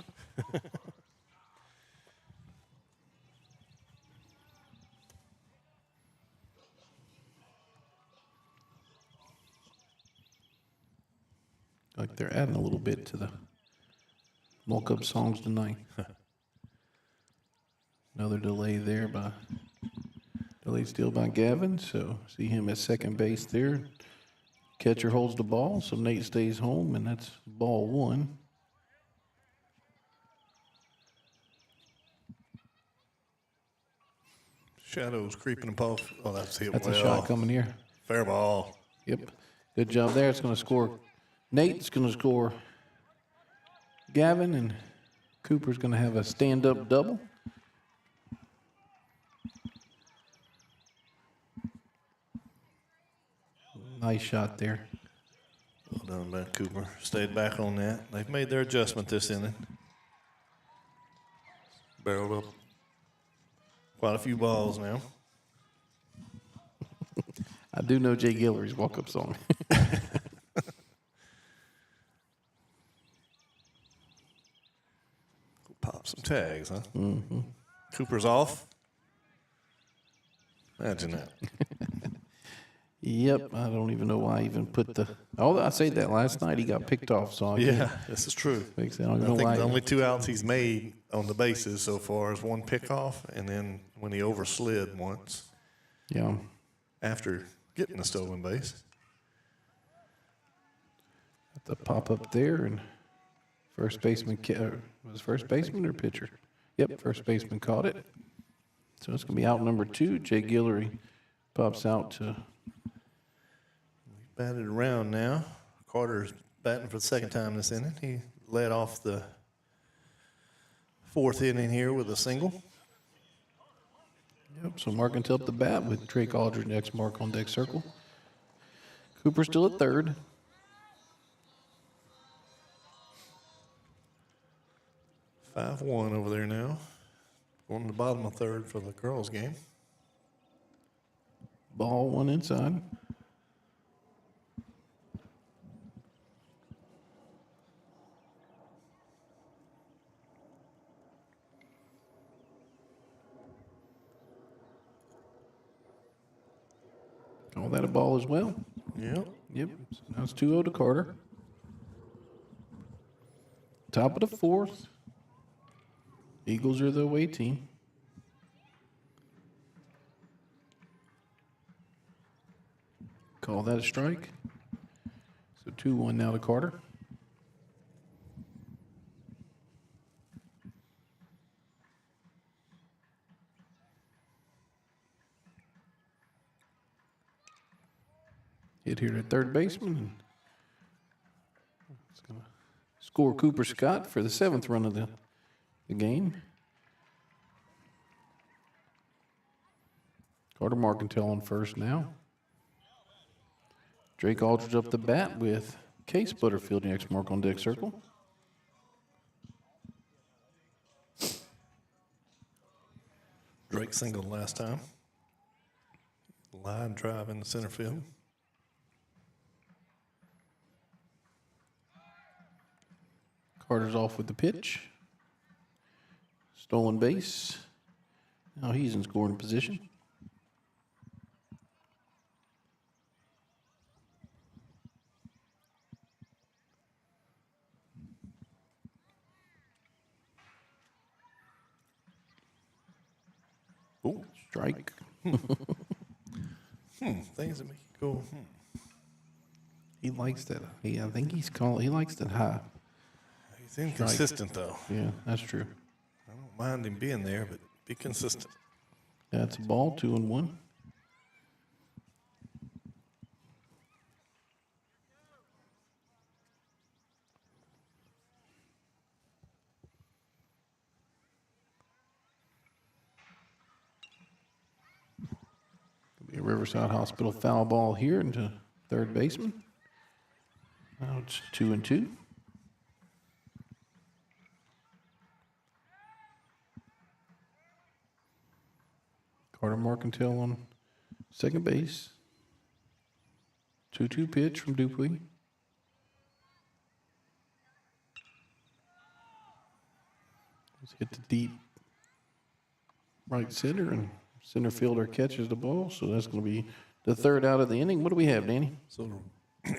Like they're adding a little bit to the walk-up songs tonight. Another delay there by delayed steal by Gavin. So see him at second base there. Catcher holds the ball, so Nate stays home, and that's ball one. Shadows creeping above. Oh, that's hit That's well. a shot coming here. Fair ball. Yep. Good job there. It's going to score. Nate's going to score Gavin, and Cooper's going to have a stand-up double. Nice shot there. Well done by Cooper. Stayed back on that. They've made their adjustment this inning. Barreled up quite a few balls now. I do know Jay Guillory's walk-up song. Pop some tags, huh? Mm-hmm. Cooper's off. Imagine that. Yep, I don't even know why I even put the. Oh, I said that last night. He got picked off, so I Yeah, this is true. I don't even I know think why. the only two outs he's made on the bases so far is one pickoff, and then when he overslid once Yeah, after getting the stolen base. the pop up there, and first baseman was first baseman or pitcher? Yep, first baseman caught it. So it's gonna be out number two. Jay Guillory pops out to. Batted around now. Carter's batting for the second time this inning. He led off the fourth inning here with a single. Yep, so marking up the bat with Drake Aldridge next mark on deck circle. Cooper still at third. Five 5-1 over there now. On the bottom of third for the girls' game. Ball one inside. Call that a ball as well. Yep. Yep. So now it's 2-0 to Carter. Top of the fourth. Eagles are the away team. Call that a strike. So 2-1 now to Carter. Hit here to third baseman. It's going to score Cooper Scott for the seventh run of the game. Carter Marcantel on first now. Drake Aldridge up the bat with Case Butterfield next mark on deck circle. Drake singled last time. Line drive in the center field. Carter's off with the pitch. Stolen base. Now he's in scoring position. Oh, Strike. things that make you go, He likes that. I think he likes that high. He's inconsistent, though. Yeah, that's true. I don't mind him being there, but be consistent. That's a ball, 2-1. Be a Riverside Hospital foul ball here into third baseman. Now it's 2-2. Carter Marcantel on second base. 2-2 pitch from Dupuy. Let's hit the deep right center, and center fielder catches the ball. So that's going to be the third out of the inning. What do we have, Danny? So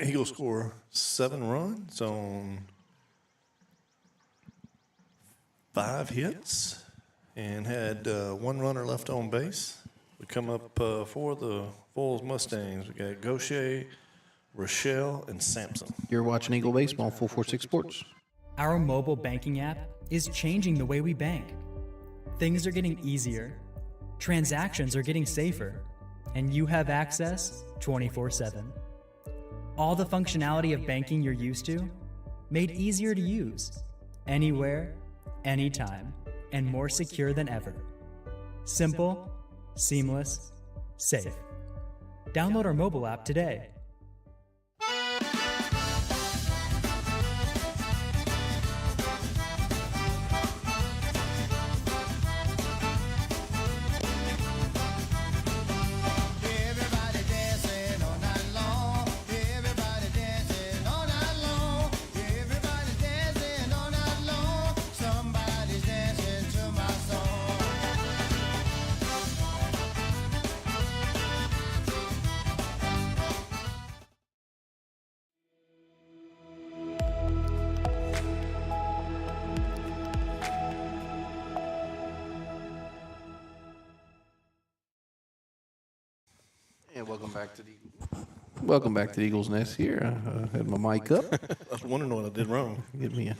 Eagles score 7 runs on 5 hits and had 1 runner left on base. We come up for the Avoyelles Mustangs. We got Gaucher, Rochelle, and Sampson. You're watching Eagle Baseball, 446 Sports. Our mobile banking app is changing the way we bank. Things are getting easier, transactions are getting safer, and you have access 24/7. All the functionality of banking you're used to, made easier to use, anywhere, anytime, and more secure than ever. Simple, seamless, safe. Download our mobile app today. And welcome back to the Eagles Nest here. I had my mic up. I was wondering what I did wrong. Give me a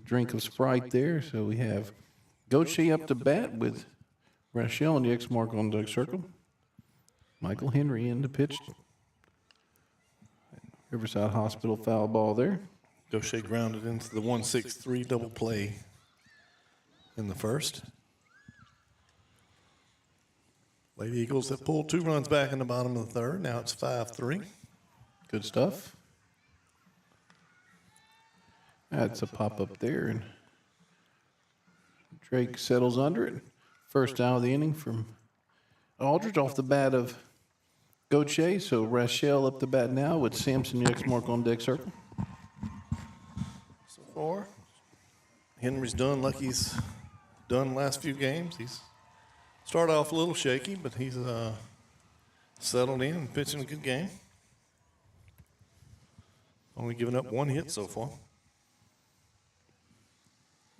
drink of Sprite there. So we have Gaucher up to bat with Rochelle on the X mark on the circle. Michael Henry in the pitch. Riverside Hospital foul ball there. Gaucher grounded into the 1-6-3 double play in the first. Lady Eagles have pulled 2 runs back in the bottom of the third. Now it's 5-3. Good stuff. That's a pop up there, and Drake settles under it. First out of the inning from Aldridge off the bat of Gaucher. So Rochelle up the bat now with Sampson the X mark on deck circle. So far, Henry's done like he's done the last few games. He's started off a little shaky, but he's settled in and pitching a good game. Only given up 1 hit so far.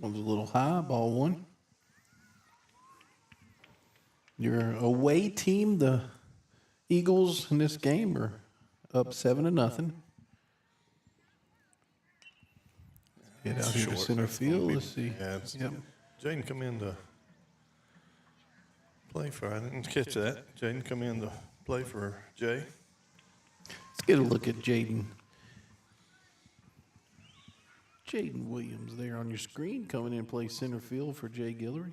One's a little high, ball 1. Your away team, the Eagles in this game, are up 7-0. Get out here to center field. Let's see. Yeah, Yep. Jaden come in to play for, I didn't catch that. Jaden come in to play for Jay. Let's get a look at Jaden. Jaden Williams there on your screen, coming in to play center field for Jay Guillory.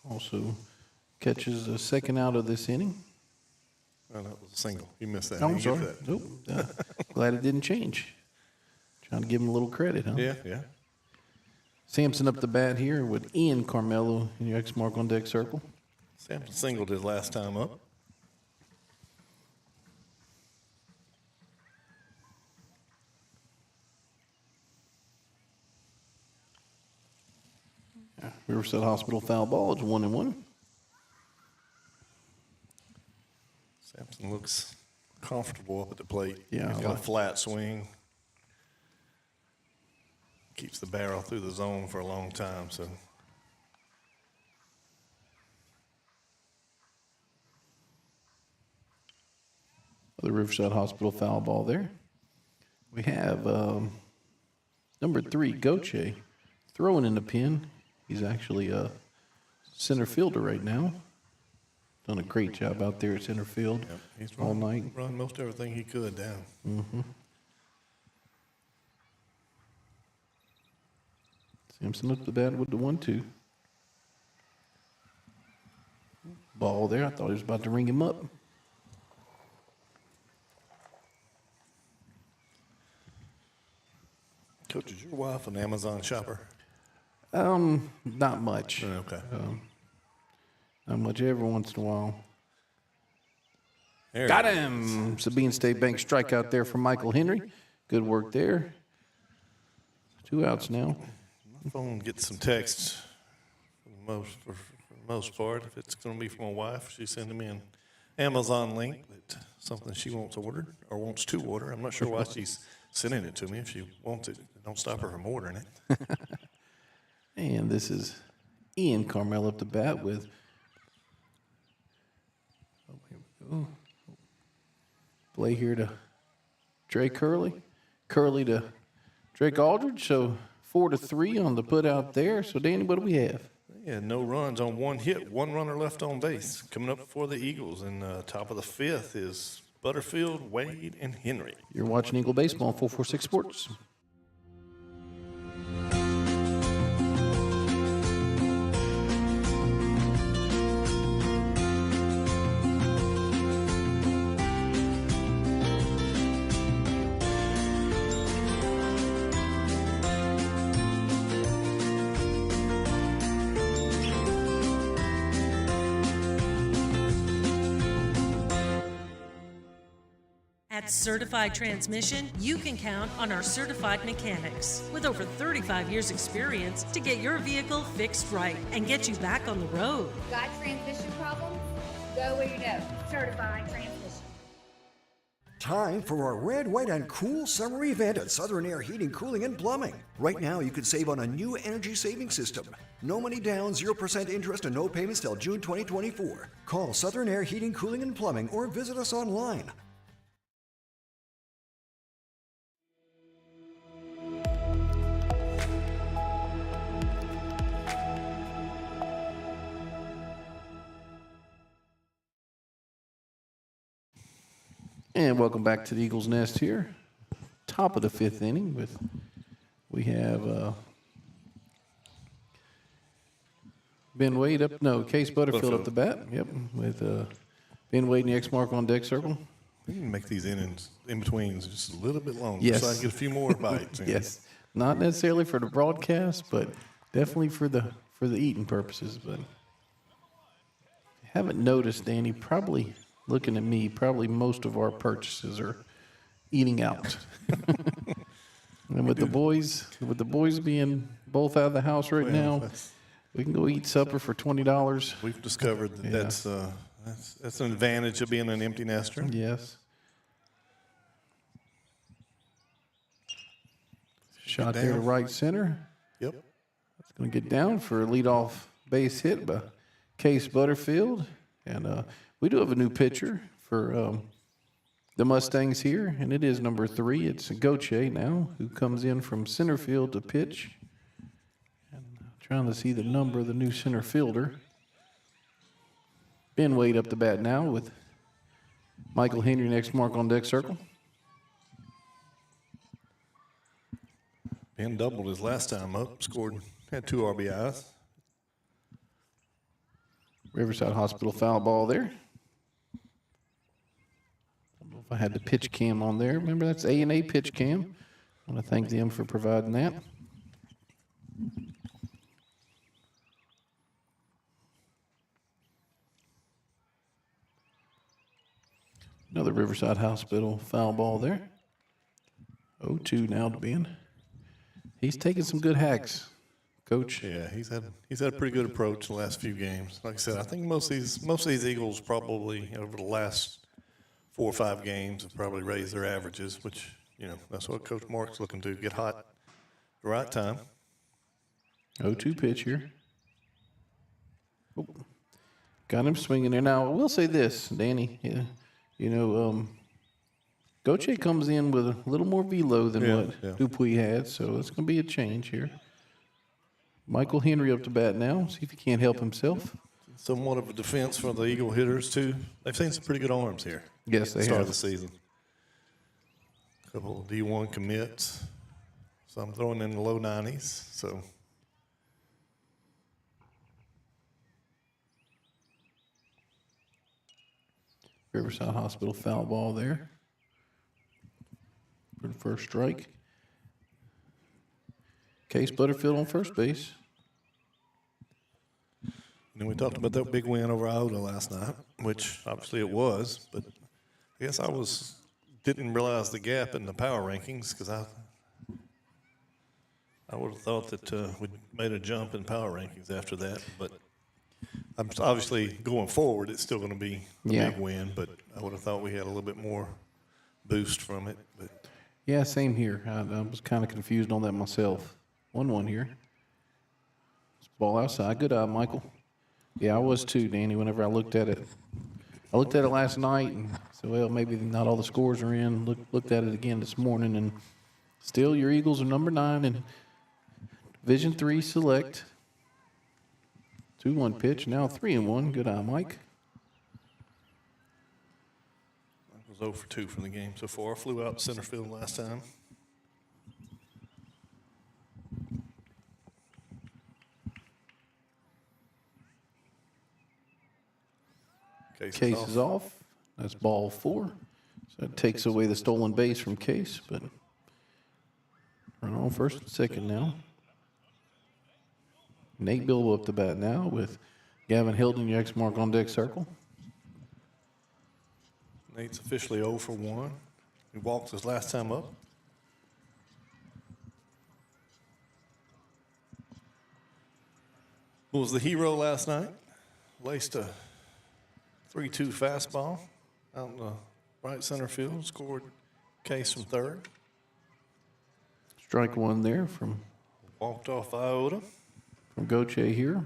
Also catches a second out of this inning. Oh, that was a single. You missed that. Oh, I'm You get sorry. that. Nope. Glad it didn't change. Trying to give him a little credit, huh? Yeah, yeah. Sampson up the bat here with Ian Carmelo in your X mark on deck circle. Sampson singled his last time up. Riverside Hospital foul ball. It's 1-1. Sampson looks comfortable up at the plate. Yeah, He's I got a like- flat swing. Keeps the barrel through the zone for a long time, so. The Riverside Hospital foul ball there. We have number 3, Gaucher, throwing in the pin. He's actually a center fielder right now. Done a great job out there at center field He's all night. run most everything he could down. Mm-hmm. Sampson up the bat with the 1-2. Ball there. I thought he was about to ring him up. Coach, is your wife an Amazon shopper? Not much. Okay. Not much. Every once in a while. There Got it him. Sabine State Bank strikeout there from Michael Henry. Good work there. 2 outs now. My phone gets some texts for the most part. If it's going to be from my wife, she's sending me an Amazon link that something she wants ordered or wants to order. I'm not sure why she's sending it to me. If she wants it, don't stop her from ordering it. And this is Ian Carmel up the bat with. Oh, here we go. Play here to Drake Curley. Curley to Drake Aldridge. So 4-3 on the put out there. So, Danny, what do we have? Yeah, no runs on 1 hit, 1 runner left on base. Coming up for the Eagles, and top of the 5th is Butterfield, Wade, and Henry. You're watching Eagle Baseball on 446 Sports. At Certified Transmission, you can count on our certified mechanics with over 35 years experience to get your vehicle fixed right and get you back on the road. Got transmission problems? Go where you know. Certified Transmission. Time for our red, white, and cool summer event at Southern Air Heating, Cooling, and Plumbing. Right now, you can save on a new energy saving system. No money down, 0% interest, and no payments till June 2024. Call Southern Air Heating, Cooling, and Plumbing or visit us online. And welcome back to the Eagles Nest here. Top of the 5th inning we have Ben Wade Case Butterfield up the bat. Yep, with Ben Wade and the X mark on deck circle. We can make these innings in betweens just a little bit longer, Yes. so I can get a few more bites. Yes, not necessarily for the broadcast, but definitely for the eating purposes. But haven't noticed, Danny, probably looking at me, probably most of our purchases are eating out. And with the boys being both out of the house right now, we can go eat supper for $20. We've discovered that that's an advantage of being an empty nester. Yes. Shot there to right center. Yep. It's going to get down for a leadoff base hit by Case Butterfield. And we do have a new pitcher for the Mustangs here, and it is number 3. It's Gauthier now, who comes in from center field to pitch. And trying to see the number of the new center fielder. Ben Wade up the bat now with Michael Henry next mark on deck circle. Ben doubled his last time up, had 2 RBIs. Riverside Hospital foul ball there. I don't know if I had the pitch cam on there. Remember, that's A&A pitch cam. I want to thank them for providing that. Another Riverside Hospital foul ball there. 0-2 now to Ben. He's taking some good hacks, Coach. Yeah, he's had a pretty good approach the last few games. Like I said, I think most of these Eagles probably over the last 4 or 5 games have probably raised their averages, which that's what Coach Mark's looking to get hot at the right time. 0-2 pitch here. Oh, got him swinging there. Now I will say this, Danny. Gauthier comes in with a little more velo than what Dupuis had, so it's going to be a change here. Michael Henry up to bat now. See if he can't help himself. Somewhat of a defense for the Eagle hitters, too. They've seen some pretty good arms here. Yes, they start have. of the season. A couple of D1 commits. Some throwing in the low 90s. So Riverside Hospital foul ball there for the first strike. Case Butterfield on first base. And we talked about that big win over Iota last night, which obviously it was, but I guess didn't realize the gap in the power rankings because I would have thought that we'd made a jump in power rankings after that, but obviously going forward, it's still going to be a big win, but I would have thought we had a little bit more boost from it. But Yeah, same here. I was kind of confused on that myself. 1-1 here. It's ball outside. Good eye, Michael. Yeah, I was too, Danny, whenever I looked at it. I looked at it last night and said, well, maybe not all the scores are in. Looked at it again this morning, and still your Eagles are number 9 in Division 3 select. 2-1 pitch, now 3-1. Good eye, Mike. I was 0 for 2 from the game so far. Flew out center field last time. Case is off. That's ball 4. So that takes away the stolen base from Case, but run on first and second now. Nate Bilbo up the bat now with Gavin Hilton, your X mark on deck circle. Nate's officially 0 for 1. He walked his last time up. Who was the hero last night? Laced a 3-2 fastball out in the right center field. Scored Case from third. Strike 1 there from Walked off Iota. Gauthier here.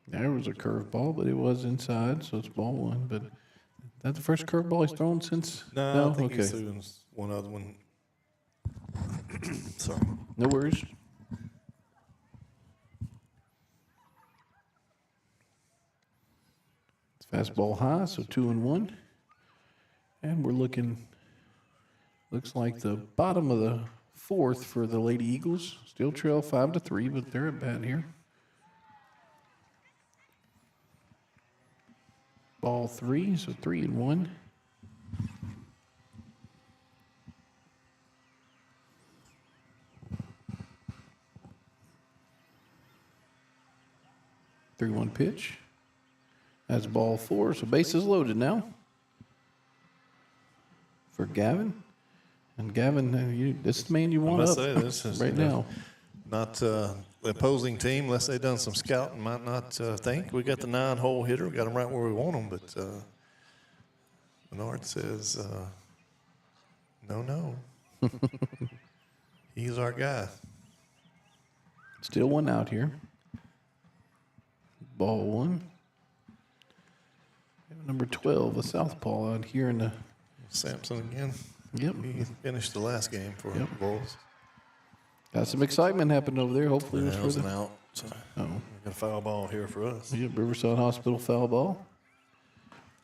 There was a curveball, but it was inside, so it's ball 1. But that's the first curveball he's thrown since? No, I think he's thrown one other one. Sorry. No worries. It's fastball high, so 2-1. And we're looks like the bottom of the 4th for the Lady Eagles. Still trail 5-3, but they're at bat here. Ball 3, so 3-1. Three-one pitch. That's ball 4, so bases loaded now for Gavin. And Gavin, this is the man you want up This is, right now. Not the opposing team, unless they've done some scouting, might not think. We got the 9-hole hitter. We got him right where we want him, but Menard says, no. He's our guy. Still 1 out here. Ball 1. Number 12, a southpaw out here in the Sampson again. Yep. He finished the last game for the Bulls. Got some excitement happened over there. Hopefully it was for an the out. So we got a foul ball here for us. Yep, Riverside Hospital foul ball.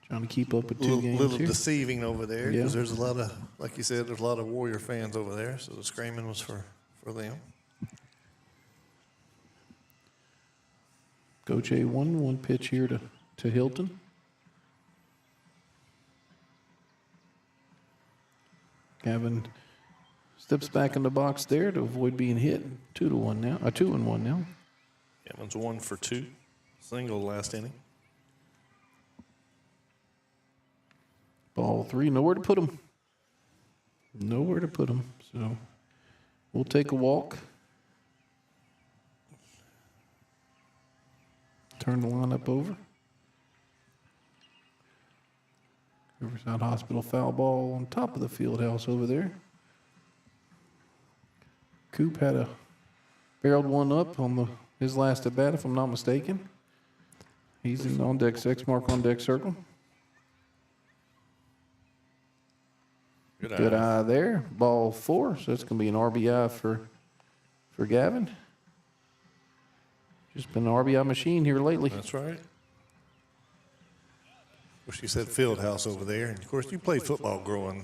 Trying to keep up with 2 games little here. deceiving over there Yeah. because there's a lot of, like you said, there's a lot of Warrior fans over there. So the screaming was for them. Gauthier 1 pitch here to Hilton. Gavin steps back in the box there to avoid being hit. 2-1 now. 2-1 now. Gavin's 1 for 2. Single last inning. Ball 3. Nowhere to put him. Nowhere to put him. So we'll take a walk. Turn the lineup over. Riverside Hospital foul ball on top of the field house over there. Coop had barreled one up on his last at bat, if I'm not mistaken. He's in on deck, X mark on deck circle. Good eye there. Ball 4, so that's going to be an RBI for Gavin. Just been an RBI machine here lately. That's right. Wish you said field house over there. And of course, you played football growing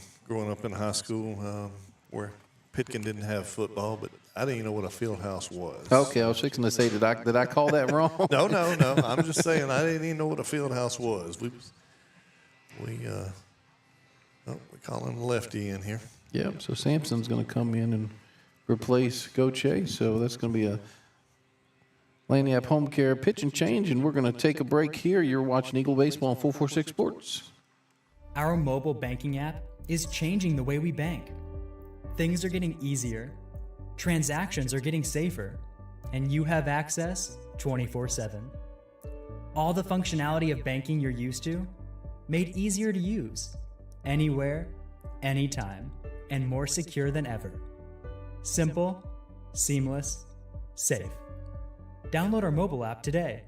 up in high school where Pitkin didn't have football, but I didn't even know what a field house was. Okay, I was fixing to say, did I call that wrong? No. I'm just saying I didn't even know what a field house was. We Oh, we call him lefty in here. Yep, so Sampson's going to come in and replace Gauthier. So that's going to be a Laniap Home Care pitch and change, and we're going to take a break here. You're watching Eagle Baseball on 446 Sports. Our mobile banking app is changing the way we bank. Things are getting easier, transactions are getting safer, and you have access 24/7. All the functionality of banking you're used to, made easier to use, anywhere, anytime, and more secure than ever. Simple, seamless, safe. Download our mobile app today.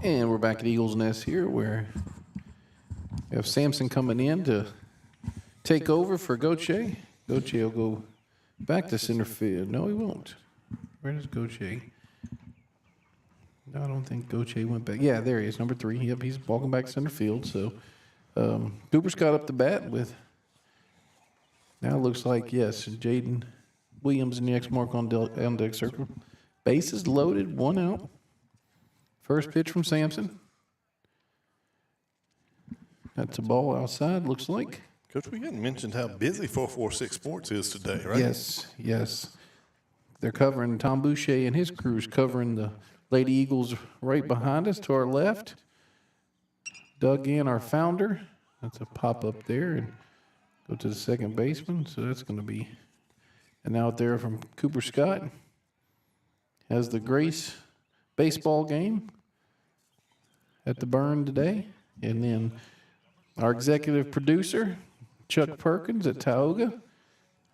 And we're back at Eagles Nest here, where we have Sampson coming in to take over for Gauthier. Gauthier will go back to center field. No, he won't. Where is Gauthier? No, I don't think Gauthier went back. Yeah, there he is, number 3. Yep, he's walking back to center field. So Cooper's got up the bat with, now it looks like, yes, Jaden Williams in the X mark on deck circle. Bases loaded, 1 out. First pitch from Sampson. That's a ball outside, looks like. Coach, we hadn't mentioned how busy 446 Sports is today, right? Yes, yes. They're covering, Tom Boucher and his crew's covering the Lady Eagles right behind us to our left. Doug in, our founder. That's a pop-up there. And go to the second baseman. So that's going to be an out there from Cooper Scott. Has the Grace baseball game at the Burn today. And then our executive producer, Chuck Perkins at Tioga.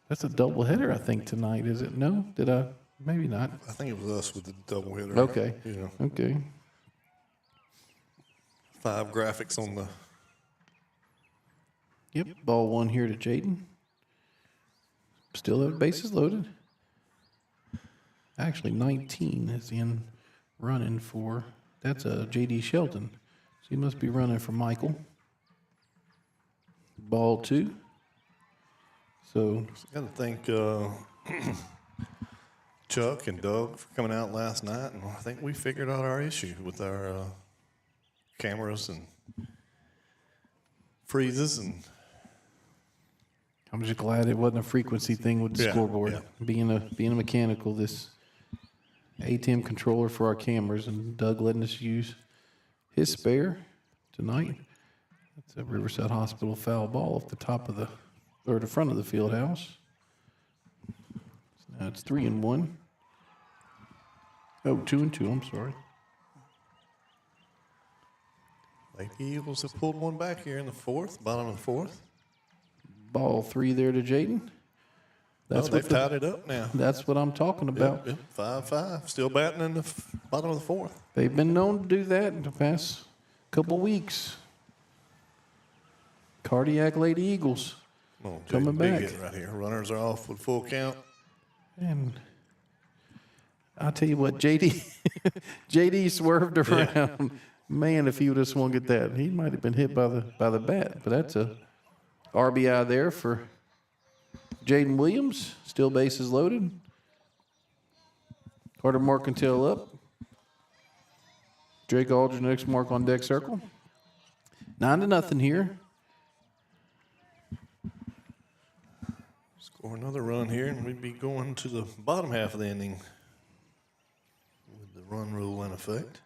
That's a doubleheader, I think, tonight, is it? No? Did I? Maybe not. I think it was us with the doubleheader. Okay. Yeah. Okay. 5 graphics on the. Yep. Ball 1 here to Jaden. Still have bases loaded. Actually, 19 is in running for. That's a J.D. Shelton. So he must be running for Michael. Ball 2. So I got to thank Chuck and Doug for coming out last night, and I think we figured out our issue with our cameras and freezes, and I'm just glad it wasn't a frequency thing with the scoreboard. Yeah. Being a mechanical, this ATM controller for our cameras, and Doug letting us use his spare tonight. That's a Riverside Hospital foul ball off the top of the front of the field house. So now it's 3-1. Oh, 2-2. I'm sorry. Lady Eagles have pulled one back here in the 4th, bottom of the 4th. Ball 3 there to Jaden. They've tied it up now. That's what I'm talking about. Yep, 5-5. Still batting in the bottom of the 4th. They've been known to do that in the past couple weeks. Cardiac Lady Eagles coming back. Big hit right here. Runners are off with full count. And I'll tell you what, JD swerved around. Yeah. Man, if he would have swung at that, he might have been hit by the bat. But that's a RBI there for Jaden Williams. Still bases loaded. Carter Mercantile up. Drake Aldridge next mark on deck circle. 9-0 here. Score another run here, and we'd be going to the bottom half of the inning with the run rule in effect.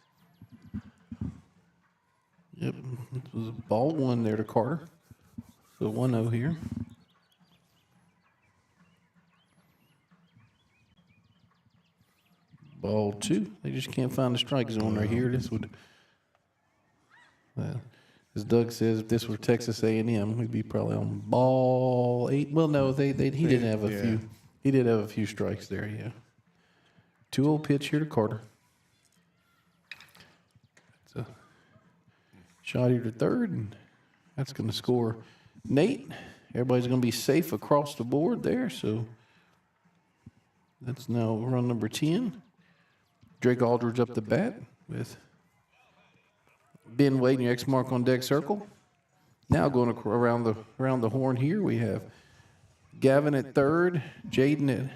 Yep, it was ball one there to Carter. So 1-0 here. Ball two. They just can't find the strike zone right here. This would, as Doug says, if this were Texas A&M, we'd be probably on ball 8. Well, no, he didn't have a few. He did have a few strikes there. Yeah. 2-0 pitch here to Carter. It's a shot here to third, and that's going to score Nate. Everybody's going to be safe across the board there, so that's now run number 10. Drake Aldridge up the bat with Ben Wade and your X mark on deck circle. Now going around the horn here, we have Gavin at third, Jaden at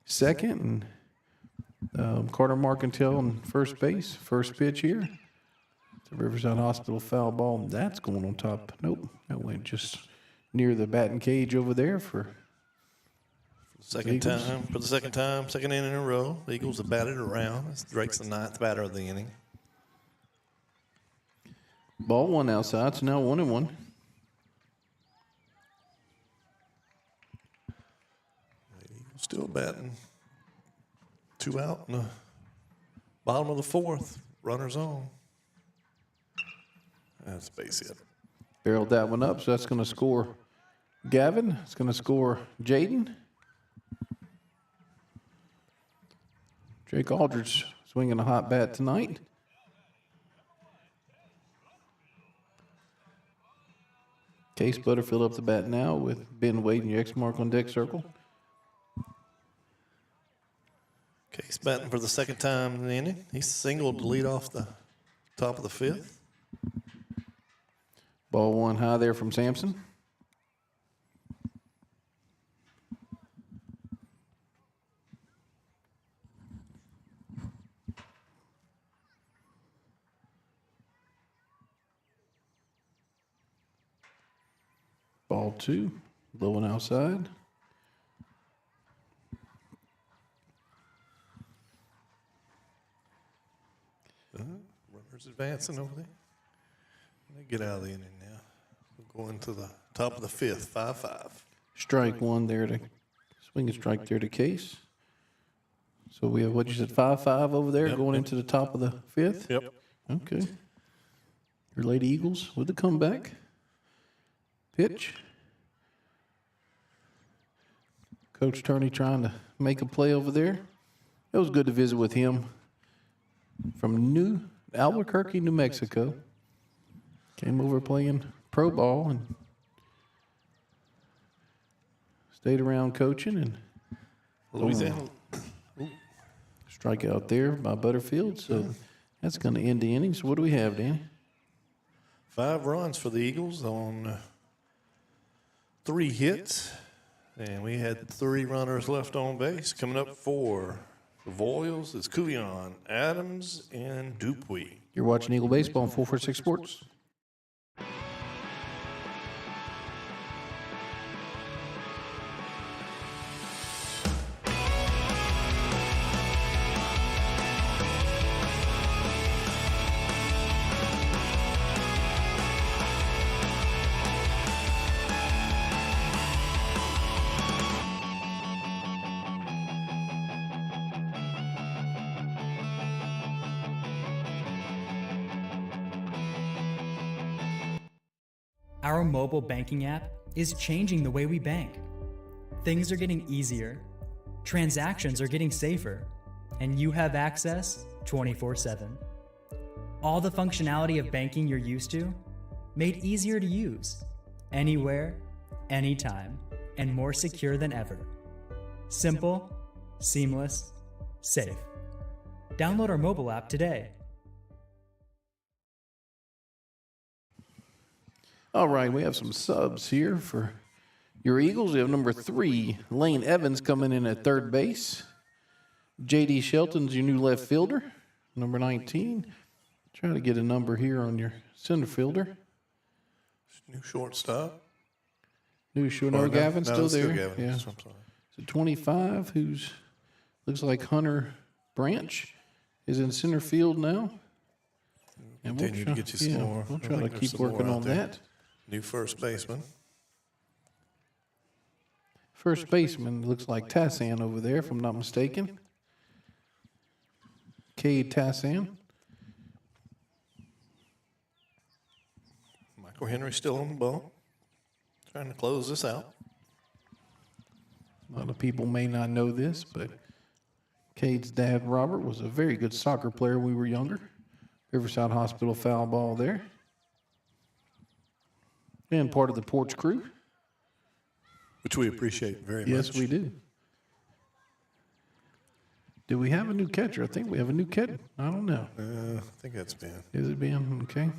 second, and Carter Marcantel on first base. First pitch here. It's a Riverside Hospital foul ball, and that's going on top. Nope, that went just near the batting cage over there for Second inning in a row. The Eagles have batted around. Drake's the 9th batter of the inning. Ball one outside, so now 1-1. Still batting. 2 out in the bottom of the 4th. Runners on. That's base hit. Barreled that one up, so that's going to score Gavin. It's going to score Jaden. Drake Aldridge swinging a hot bat tonight. Case Butterfield up the bat now with Ben Wade and your X mark on deck circle. Case batting for the 2nd time in the inning. He singled to lead off the top of the 5th. Ball one high there from Sampson. Ball two, low and outside. Runners advancing over there. They get out of the inning now. We're going to the top of the 5th, 5-5. Strike one there to swing a strike there to Case. So we have what you said, 5-5 over there, going into the top of the 5th? Yep. Okay. Your Lady Eagles with the comeback. Pitch. Coach Turney trying to make a play over there. It was good to visit with him from Albuquerque, New Mexico. Came over playing pro ball and stayed around coaching and Louisiana. Strikeout there by Butterfield. So that's going to end the inning. So what do we have, Danny? 5 runs for the Eagles on 3 hits. And we had 3 runners left on base. Coming up for the Avoyelles is Couillon, Adams, and Dupuy. You're watching Eagle Baseball on 446 Sports. Our mobile banking app is changing the way we bank. Things are getting easier, transactions are getting safer, and you have access 24/7. All the functionality of banking you're used to, made easier to use, anywhere, anytime, and more secure than ever. Simple, seamless, safe. Download our mobile app today. All right, we have some subs here for your Eagles. We have number 3, Lane Evans, coming in at third base. J.D. Shelton's your new left fielder, number 19. Try to get a number here on your center fielder. New shortstop. New Shore, Or no, no, Gavin's no, still it's still there. Gavin. Yeah. I'm sorry. So 25, who's looks like Hunter Branch, is in center field now. And Continue to get you some more. We'll I try to think there's keep some more working out on there. that. New first baseman. First baseman looks like Tassan over there, if I'm not mistaken. Cade Tassan. Michael Henry still on the ball. Trying to close this out. A lot of people may not know this, but Cade's dad, Robert, was a very good soccer player when we were younger. Riverside Hospital foul ball there. And part of the porch crew. Which we appreciate very much. Yes, we do. Do we have a new catcher? I think we have a new catcher. I don't know. I think that's Ben. Is it Ben? Okay.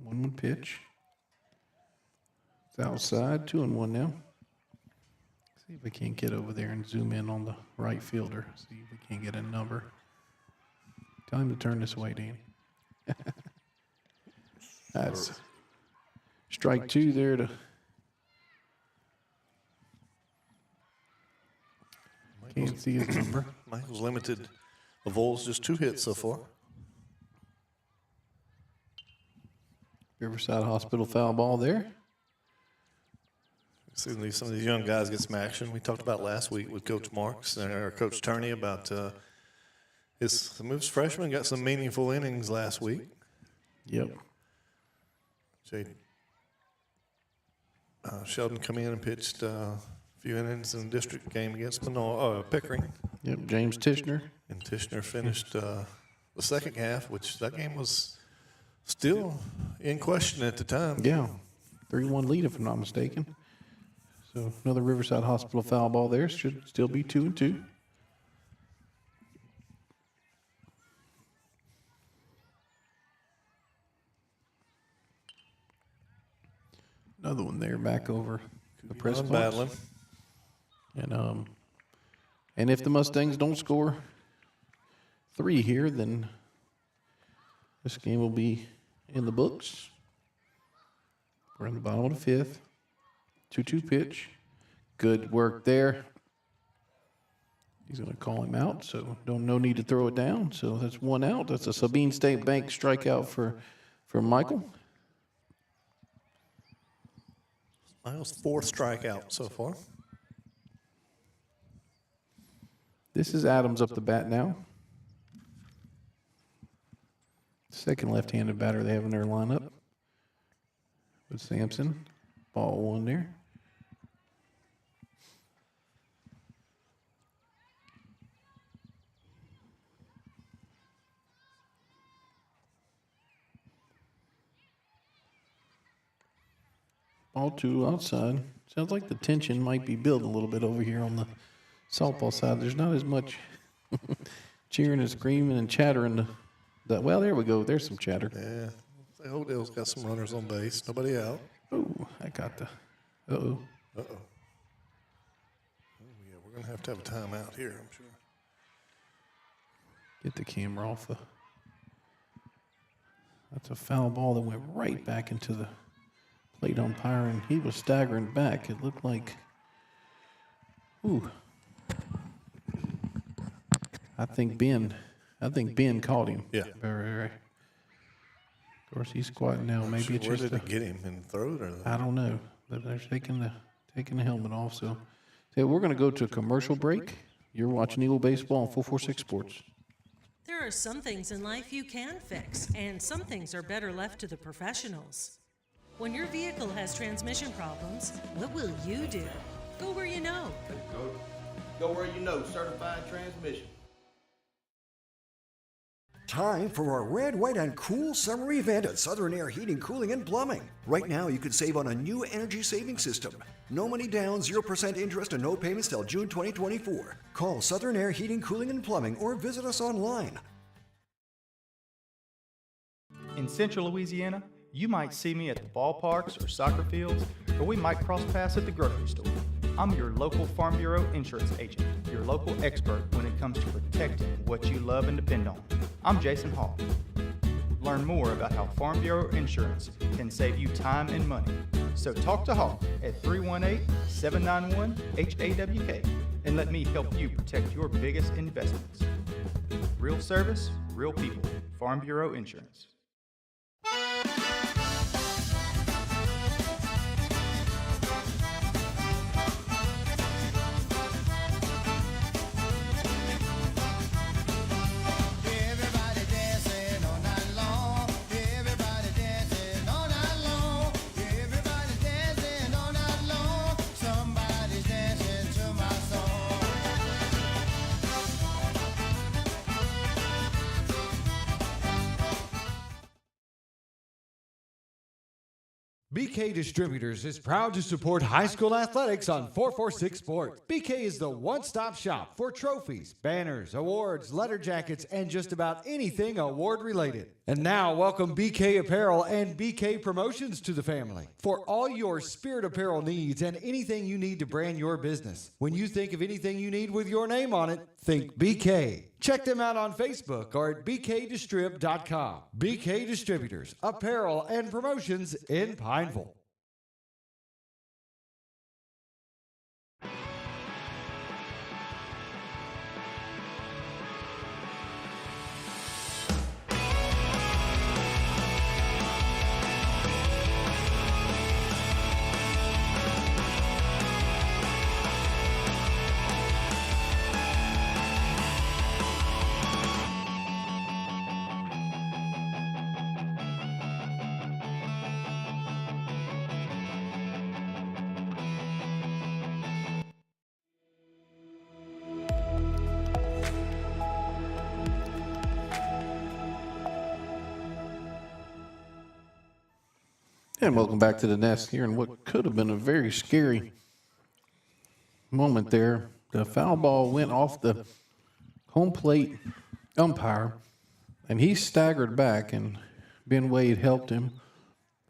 One pitch. It's outside, 2-1 now. See if we can't get over there and zoom in on the right fielder. See if we can't get a number. Tell him to turn this way, Danny. That's strike 2 there to. Can't see his number. Michael's limited. Avoyelles just 2 hits so far. Riverside Hospital foul ball there. See some of these young guys get some action. We talked about last week with Coach Marks and our Coach Turney about some of his freshmen got some meaningful innings last week. Yep. Sheldon come in and pitched a few innings in the district game against Pickering. Yep, James Tishner. And Tishner finished the second half, which that game was still in question at the time. Yeah, 3-1 lead if I'm not mistaken. So another Riverside Hospital foul ball there. Should still be 2-2. Another one there back over the press box. Battling. And if the Mustangs don't score 3 here, then this game will be in the books. We're in the bottom of the 5th. 2-2 pitch. Good work there. He's going to call him out, so no need to throw it down. So that's 1 out. That's a Sabine State Bank strikeout for Michael. Michael's 4th strikeout so far. This is Adams up the bat now. Second left-handed batter they have in their lineup. With Sampson. Ball 1 there. Ball 2 outside. Sounds like the tension might be building a little bit over here on the softball side. There's not as much cheering and screaming and chattering. Well, there we go. There's some chatter. Yeah. Odell's got some runners on base. Nobody out. Oh, I got the. Uh-oh. Uh-oh. Oh, yeah, we're going to have a timeout here, I'm sure. Get the camera off. That's a foul ball that went right back into the plate umpire, and he was staggering back. It looked like. Ooh. I think Ben caught him. Yeah. Very. Of course, he's squatting now. Maybe it's Where just did it get him in the throat? Or I don't know. But they're taking the helmet off. So we're going to go to a commercial break. You're watching Eagle Baseball on 446 Sports. There are some things in life you can fix, and some things are better left to the professionals. When your vehicle has transmission problems, what will you do? Go where you know. Go where you know, certified transmission. Time for our red, white, and cool summer event at Southern Air Heating, Cooling, and Plumbing. Right now, you can save on a new energy saving system. No money down, 0% interest, and no payments till June 2024. Call Southern Air Heating, Cooling, and Plumbing or visit us online. In Central Louisiana, you might see me at the ballparks or soccer fields, or we might cross paths at the grocery store. I'm your local Farm Bureau insurance agent, your local expert when it comes to protecting what you love and depend on. I'm Jason Hall. Learn more about how Farm Bureau insurance can save you time and money. So talk to Hawk at 318-791-HAWK and let me help you protect your biggest investments. Real service, real people. Farm Bureau Insurance. BK Distributors is proud to support high school athletics on 446 Sports. BK is the one-stop shop for trophies, banners, awards, letter jackets, and just about anything award-related. And now, welcome BK Apparel and BK Promotions to the family. For all your spirit apparel needs and anything you need to brand your business. When you think of anything you need with your name on it, think BK. Check them out on Facebook or at bkdistrib.com. BK Distributors, apparel and promotions in Pineville. And welcome back to the nest here in what could have been a very scary moment there. The foul ball went off the home plate umpire, and he staggered back, and Ben Wade helped him.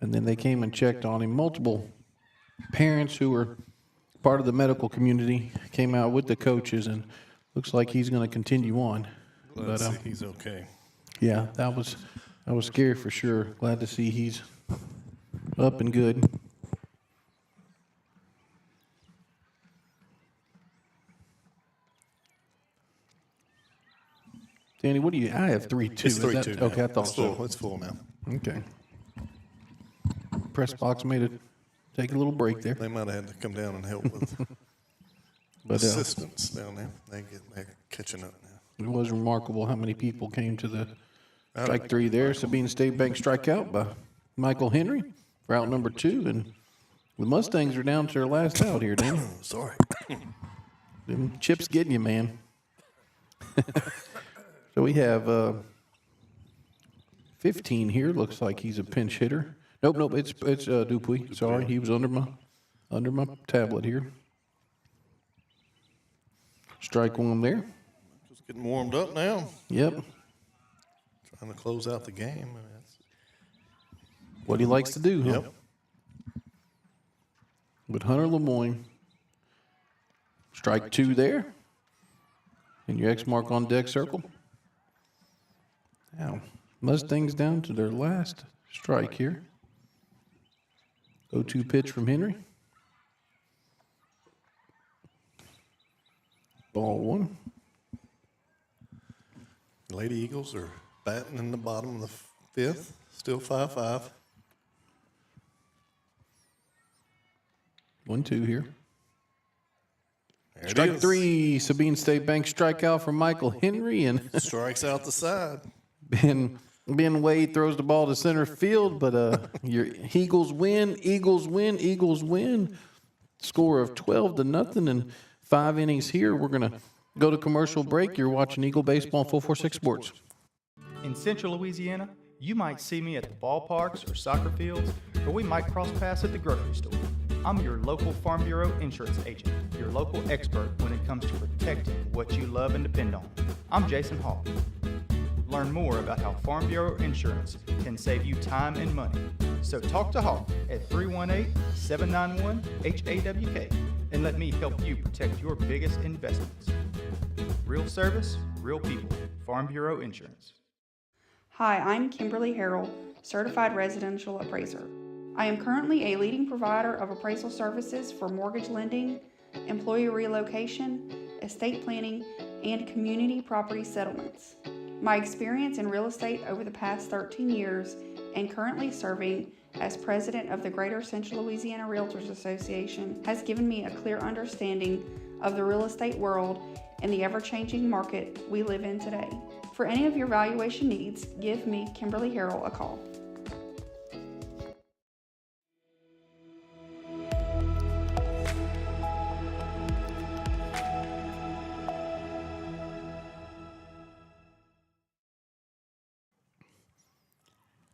And then they came and checked on him. Multiple parents who were part of the medical community came out with the coaches, and looks like he's going to continue on. Glad to see he's okay. Yeah, that was scary for sure. Glad to see he's up and good. Danny, what do you? I have 3-2. It's 3-2. Okay, I thought so. It's full now. Okay. Press box made it take a little break there. They might have had to come down and help with But assistance down there. They're catching up now. it was remarkable how many people came to the strike three there. Sabine State Bank strikeout by Michael Henry for out number 2, and the Mustangs are down to their last out here, Danny. Sorry. Them chips getting you, man. So we have 15 here. Looks like he's a pinch hitter. Nope. It's Dupuy. Sorry, he was under my tablet here. Strike one there. Just getting warmed up now. Yep. Trying to close out the game. I mean, that's What he likes to do, huh? Yep. But Hunter Lemoyne, strike 2 there. And your X mark on deck circle. Now, Mustangs down to their last strike here. 0-2 pitch from Henry. Ball 1. Lady Eagles are batting in the bottom of the 5th. Still 5-5. 1-2 here. There it Strike is. 3, Sabine State Bank strikeout from Michael Henry, and Strikes out the side. Ben Wade throws the ball to center field, but your Eagles win. Score of 12-0 in 5 innings here. We're going to go to commercial break. You're watching Eagle Baseball on 446 Sports. In Central Louisiana, you might see me at the ballparks or soccer fields, or we might cross paths at the grocery store. I'm your local Farm Bureau insurance agent, your local expert when it comes to protecting what you love and depend on. I'm Jason Hall. Learn more about how Farm Bureau insurance can save you time and money. So talk to Hawk at 318-791-HAWK and let me help you protect your biggest investments. Real service, real people. Farm Bureau Insurance. Hi, I'm Kimberly Harrell, Certified Residential Appraiser. I am currently a leading provider of appraisal services for mortgage lending, employee relocation, estate planning, and community property settlements. My experience in real estate over the past 13 years and currently serving as president of the Greater Central Louisiana Realtors Association has given me a clear understanding of the real estate world and the ever-changing market we live in today. For any of your valuation needs, give me, Kimberly Harrell, a call.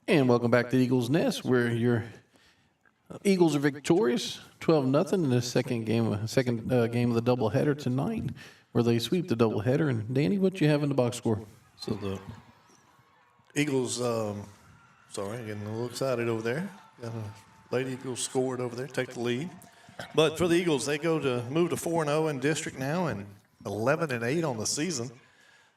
And welcome back to Eagles Nest, where your Eagles are victorious, 12-0 in the second game of the doubleheader tonight, where they sweep the doubleheader. And Danny, what you have in the box score? So the Eagles, getting a little excited over there. Got a Lady Eagles scored over there, take the lead. But for the Eagles, they move to 4-0 in district now and 11-8 on the season.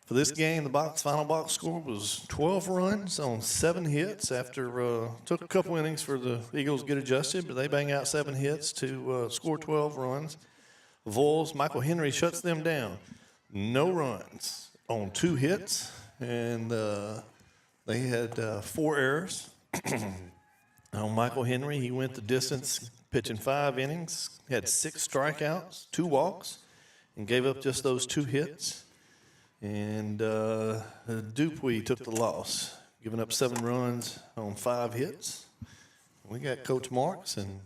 For this game, the final box score was 12 runs on 7 hits after took a couple innings for the Eagles to get adjusted, but they bang out 7 hits to score 12 runs. Avoyelles, Michael Henry shuts them down. No runs on 2 hits, and they had 4 errors. On Michael Henry, he went the distance pitching 5 innings, had 6 strikeouts, 2 walks, and gave up just those 2 hits. And Dupuy took the loss, giving up 7 runs on 5 hits. We got Coach Marks and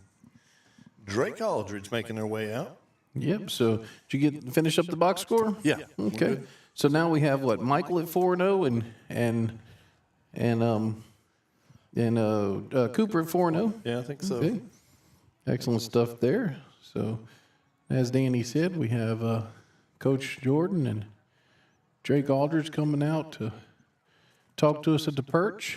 Drake Aldridge making their way out. Yep. So did you finish up the box score? Yeah. Okay. So now we have what? Michael at 4-0 and Cooper at 4-0. Yeah, I think so. Okay. Excellent stuff there. So as Danny said, we have Coach Jordan and Drake Aldridge coming out to talk to us at the perch.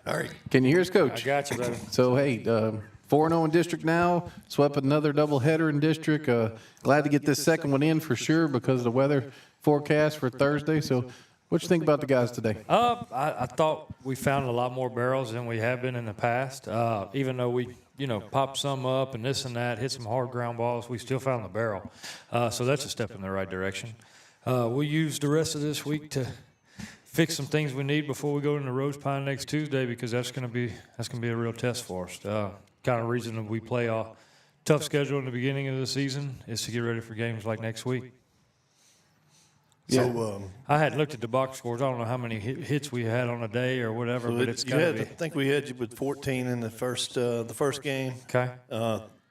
All right. Can you hear us, Coach? I got you, brother. So, hey, 4-0 in district now. Swept another doubleheader in district. Glad to get this second one in for sure because of the weather forecast for Thursday. So, what you think about the guys today? I thought we found a lot more barrels than we have been in the past. Even though we, popped some up and this and that, hit some hard ground balls, we still found the barrel. So that's a step in the right direction. We'll use the rest of this week to fix some things we need before we go into Rose Pine next Tuesday, because that's gonna be a real test for us. Kind of reason that we play a tough schedule in the beginning of the season is to get ready for games like next week. So I hadn't looked at the box scores. I don't know how many hits we had on a day or whatever, but it's got to be. I think we had you with 14 in the first game. Okay.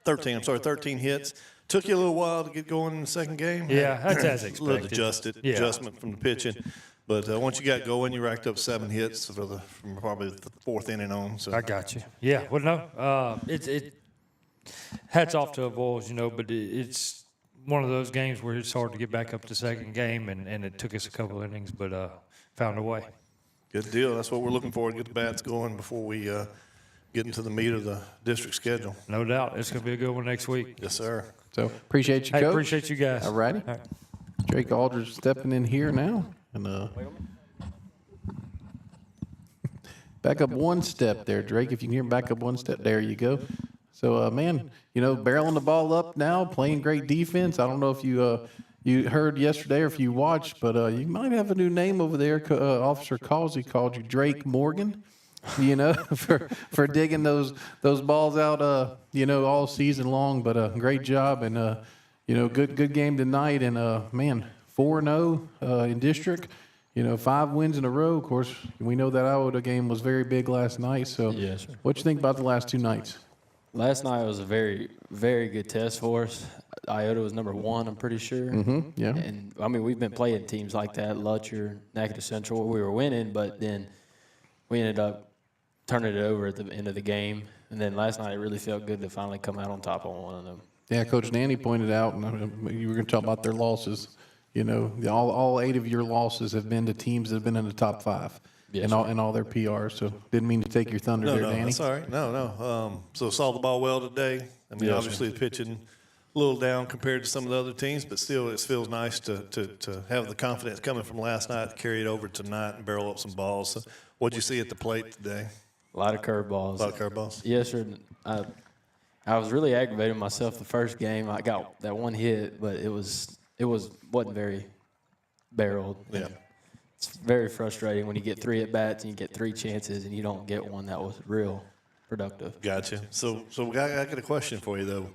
13 hits. Took you a little while to get going in the second game. Yeah, that's as expected. A little adjustment from the pitching. But once you got going, you racked up 7 hits from probably the 4th inning on. So I got you. Yeah. Well, no. Hats off to Avoyelles, but it's one of those games where it's hard to get back up to second game, and it took us a couple innings, but found a way. Good deal. That's what we're looking for, to get the bats going before we get into the meat of the district schedule. No doubt. It's going to be a good one next week. Yes, sir. So, appreciate you, Coach. Hey, appreciate you guys. All righty. All right. Drake Aldridge stepping in here now. And back up one step there, Drake. If you can hear back up one step, there you go. So, man, barreling the ball up now, playing great defense. I don't know if you heard yesterday or if you watched, but you might have a new name over there. Officer Causey called you Drake Morgan, for digging those balls out, all season long. But great job and, good game tonight. And, man, 4-0 in district. 5 wins in a row. Of course, we know that Iota game was very big last night. So, yes, sir. What you think about the last 2 nights? Last night was a very, very good test for us. Iota was number 1, I'm pretty sure. Mm-hmm. Yeah. And we've been playing teams like that, Lutcher, Natchitoches Central, where we were winning, but then we ended up turning it over at the end of the game. And then last night, it really felt good to finally come out on top on one of them. Yeah, Coach Danny pointed out, and you were going to talk about their losses. You know, all 8 of your losses have been to teams that have been in the top 5 Yes, and all their PRs. So didn't mean to take your thunder there, Danny. That's all right. No. So saw the ball well today. I mean, obviously the pitching a little down compared to some of the other teams, but still it feels nice to have the confidence coming from last night to carry it over tonight and barrel up some balls. So what'd you see at the plate today? A lot of curveballs. A lot of curveballs? Yes, sir. I was really aggravating myself the first game. I got that one hit, but it wasn't very barreled. Yeah. It's very frustrating when you get 3 at-bats and you get 3 chances and you don't get one that was real productive. Gotcha. So I got a question for you, though.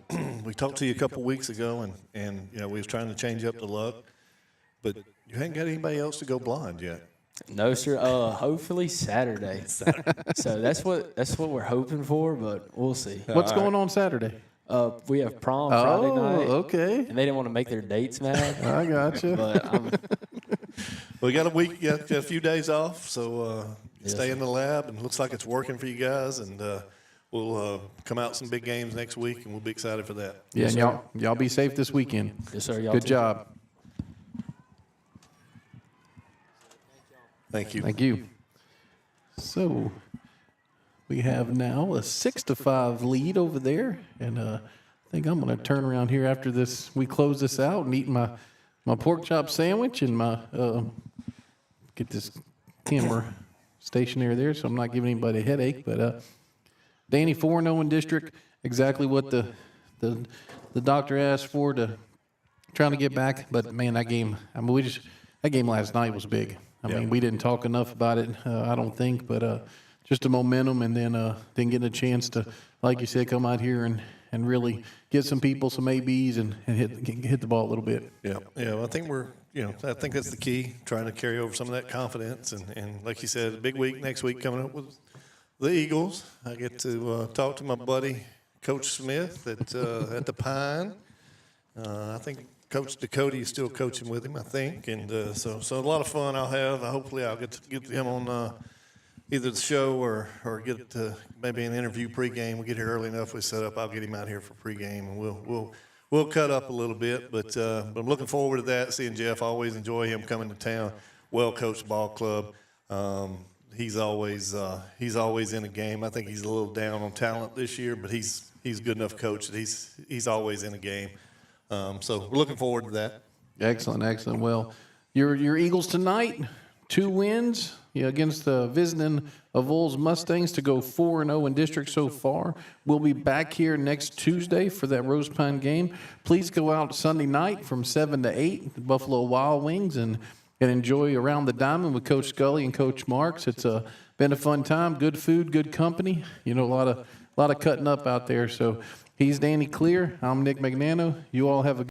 We talked to you a couple weeks ago, and you know, we was trying to change up the luck, but you hadn't got anybody else to go blind yet. No, sir. Hopefully Saturday. So that's what we're hoping for, but we'll see. What's going on Saturday? We have prom Friday night. Okay. And they didn't want to make their dates mad. I gotcha. But We got a week, got a few days off, so Yes, stay sir. in the lab, and it looks like it's working for you guys, and we'll come out some big games next week, and we'll be excited for that. Yeah, Yes, and y'all be safe this weekend. Yes, sir. Y'all Good too. job. Thank you. Thank you. So we have now a 6-5 lead over there, and I think I'm going to turn around here after this. We close this out and eat my pork chop sandwich and my get this camera stationary there, so I'm not giving anybody a headache. But Danny 4-0 in district, exactly what the doctor asked for, to trying to get back. But man, that game, I mean, that game last night was big. I mean, we didn't talk enough about it, I don't think, but just the momentum, and then getting a chance to, like you said, come out here and really get some people some ABs and hit the ball a little bit. Yeah. Well, I think I think that's the key, trying to carry over some of that confidence. And like you said, a big week next week coming up with the Eagles. I get to talk to my buddy, Coach Smith, at the Pine. I think Coach Dakota is still coaching with him, I think. And so a lot of fun I'll have. Hopefully I'll get him on either the show or get maybe an interview pregame. We get here early enough. We set up. I'll get him out here for pregame, and we'll cut up a little bit. But I'm looking forward to that. Seeing Jeff, I always enjoy him coming to town. Well coached ball club. He's always in a game. I think he's a little down on talent this year, but he's a good enough coach that he's always in a game. So we're looking forward to that. Excellent. Well, your Eagles tonight, 2 wins against the visiting Avoyelles Mustangs to go 4-0 in district so far. We'll be back here next Tuesday for that Rose Pine game. Please go out Sunday night from 7 to 8, the Buffalo Wild Wings, and enjoy Around the Diamond with Coach Scully and Coach Marks. It's been a fun time, good food, good company. A lot of cutting up out there. So he's Danny Clear. I'm Nick Magnano. You all have a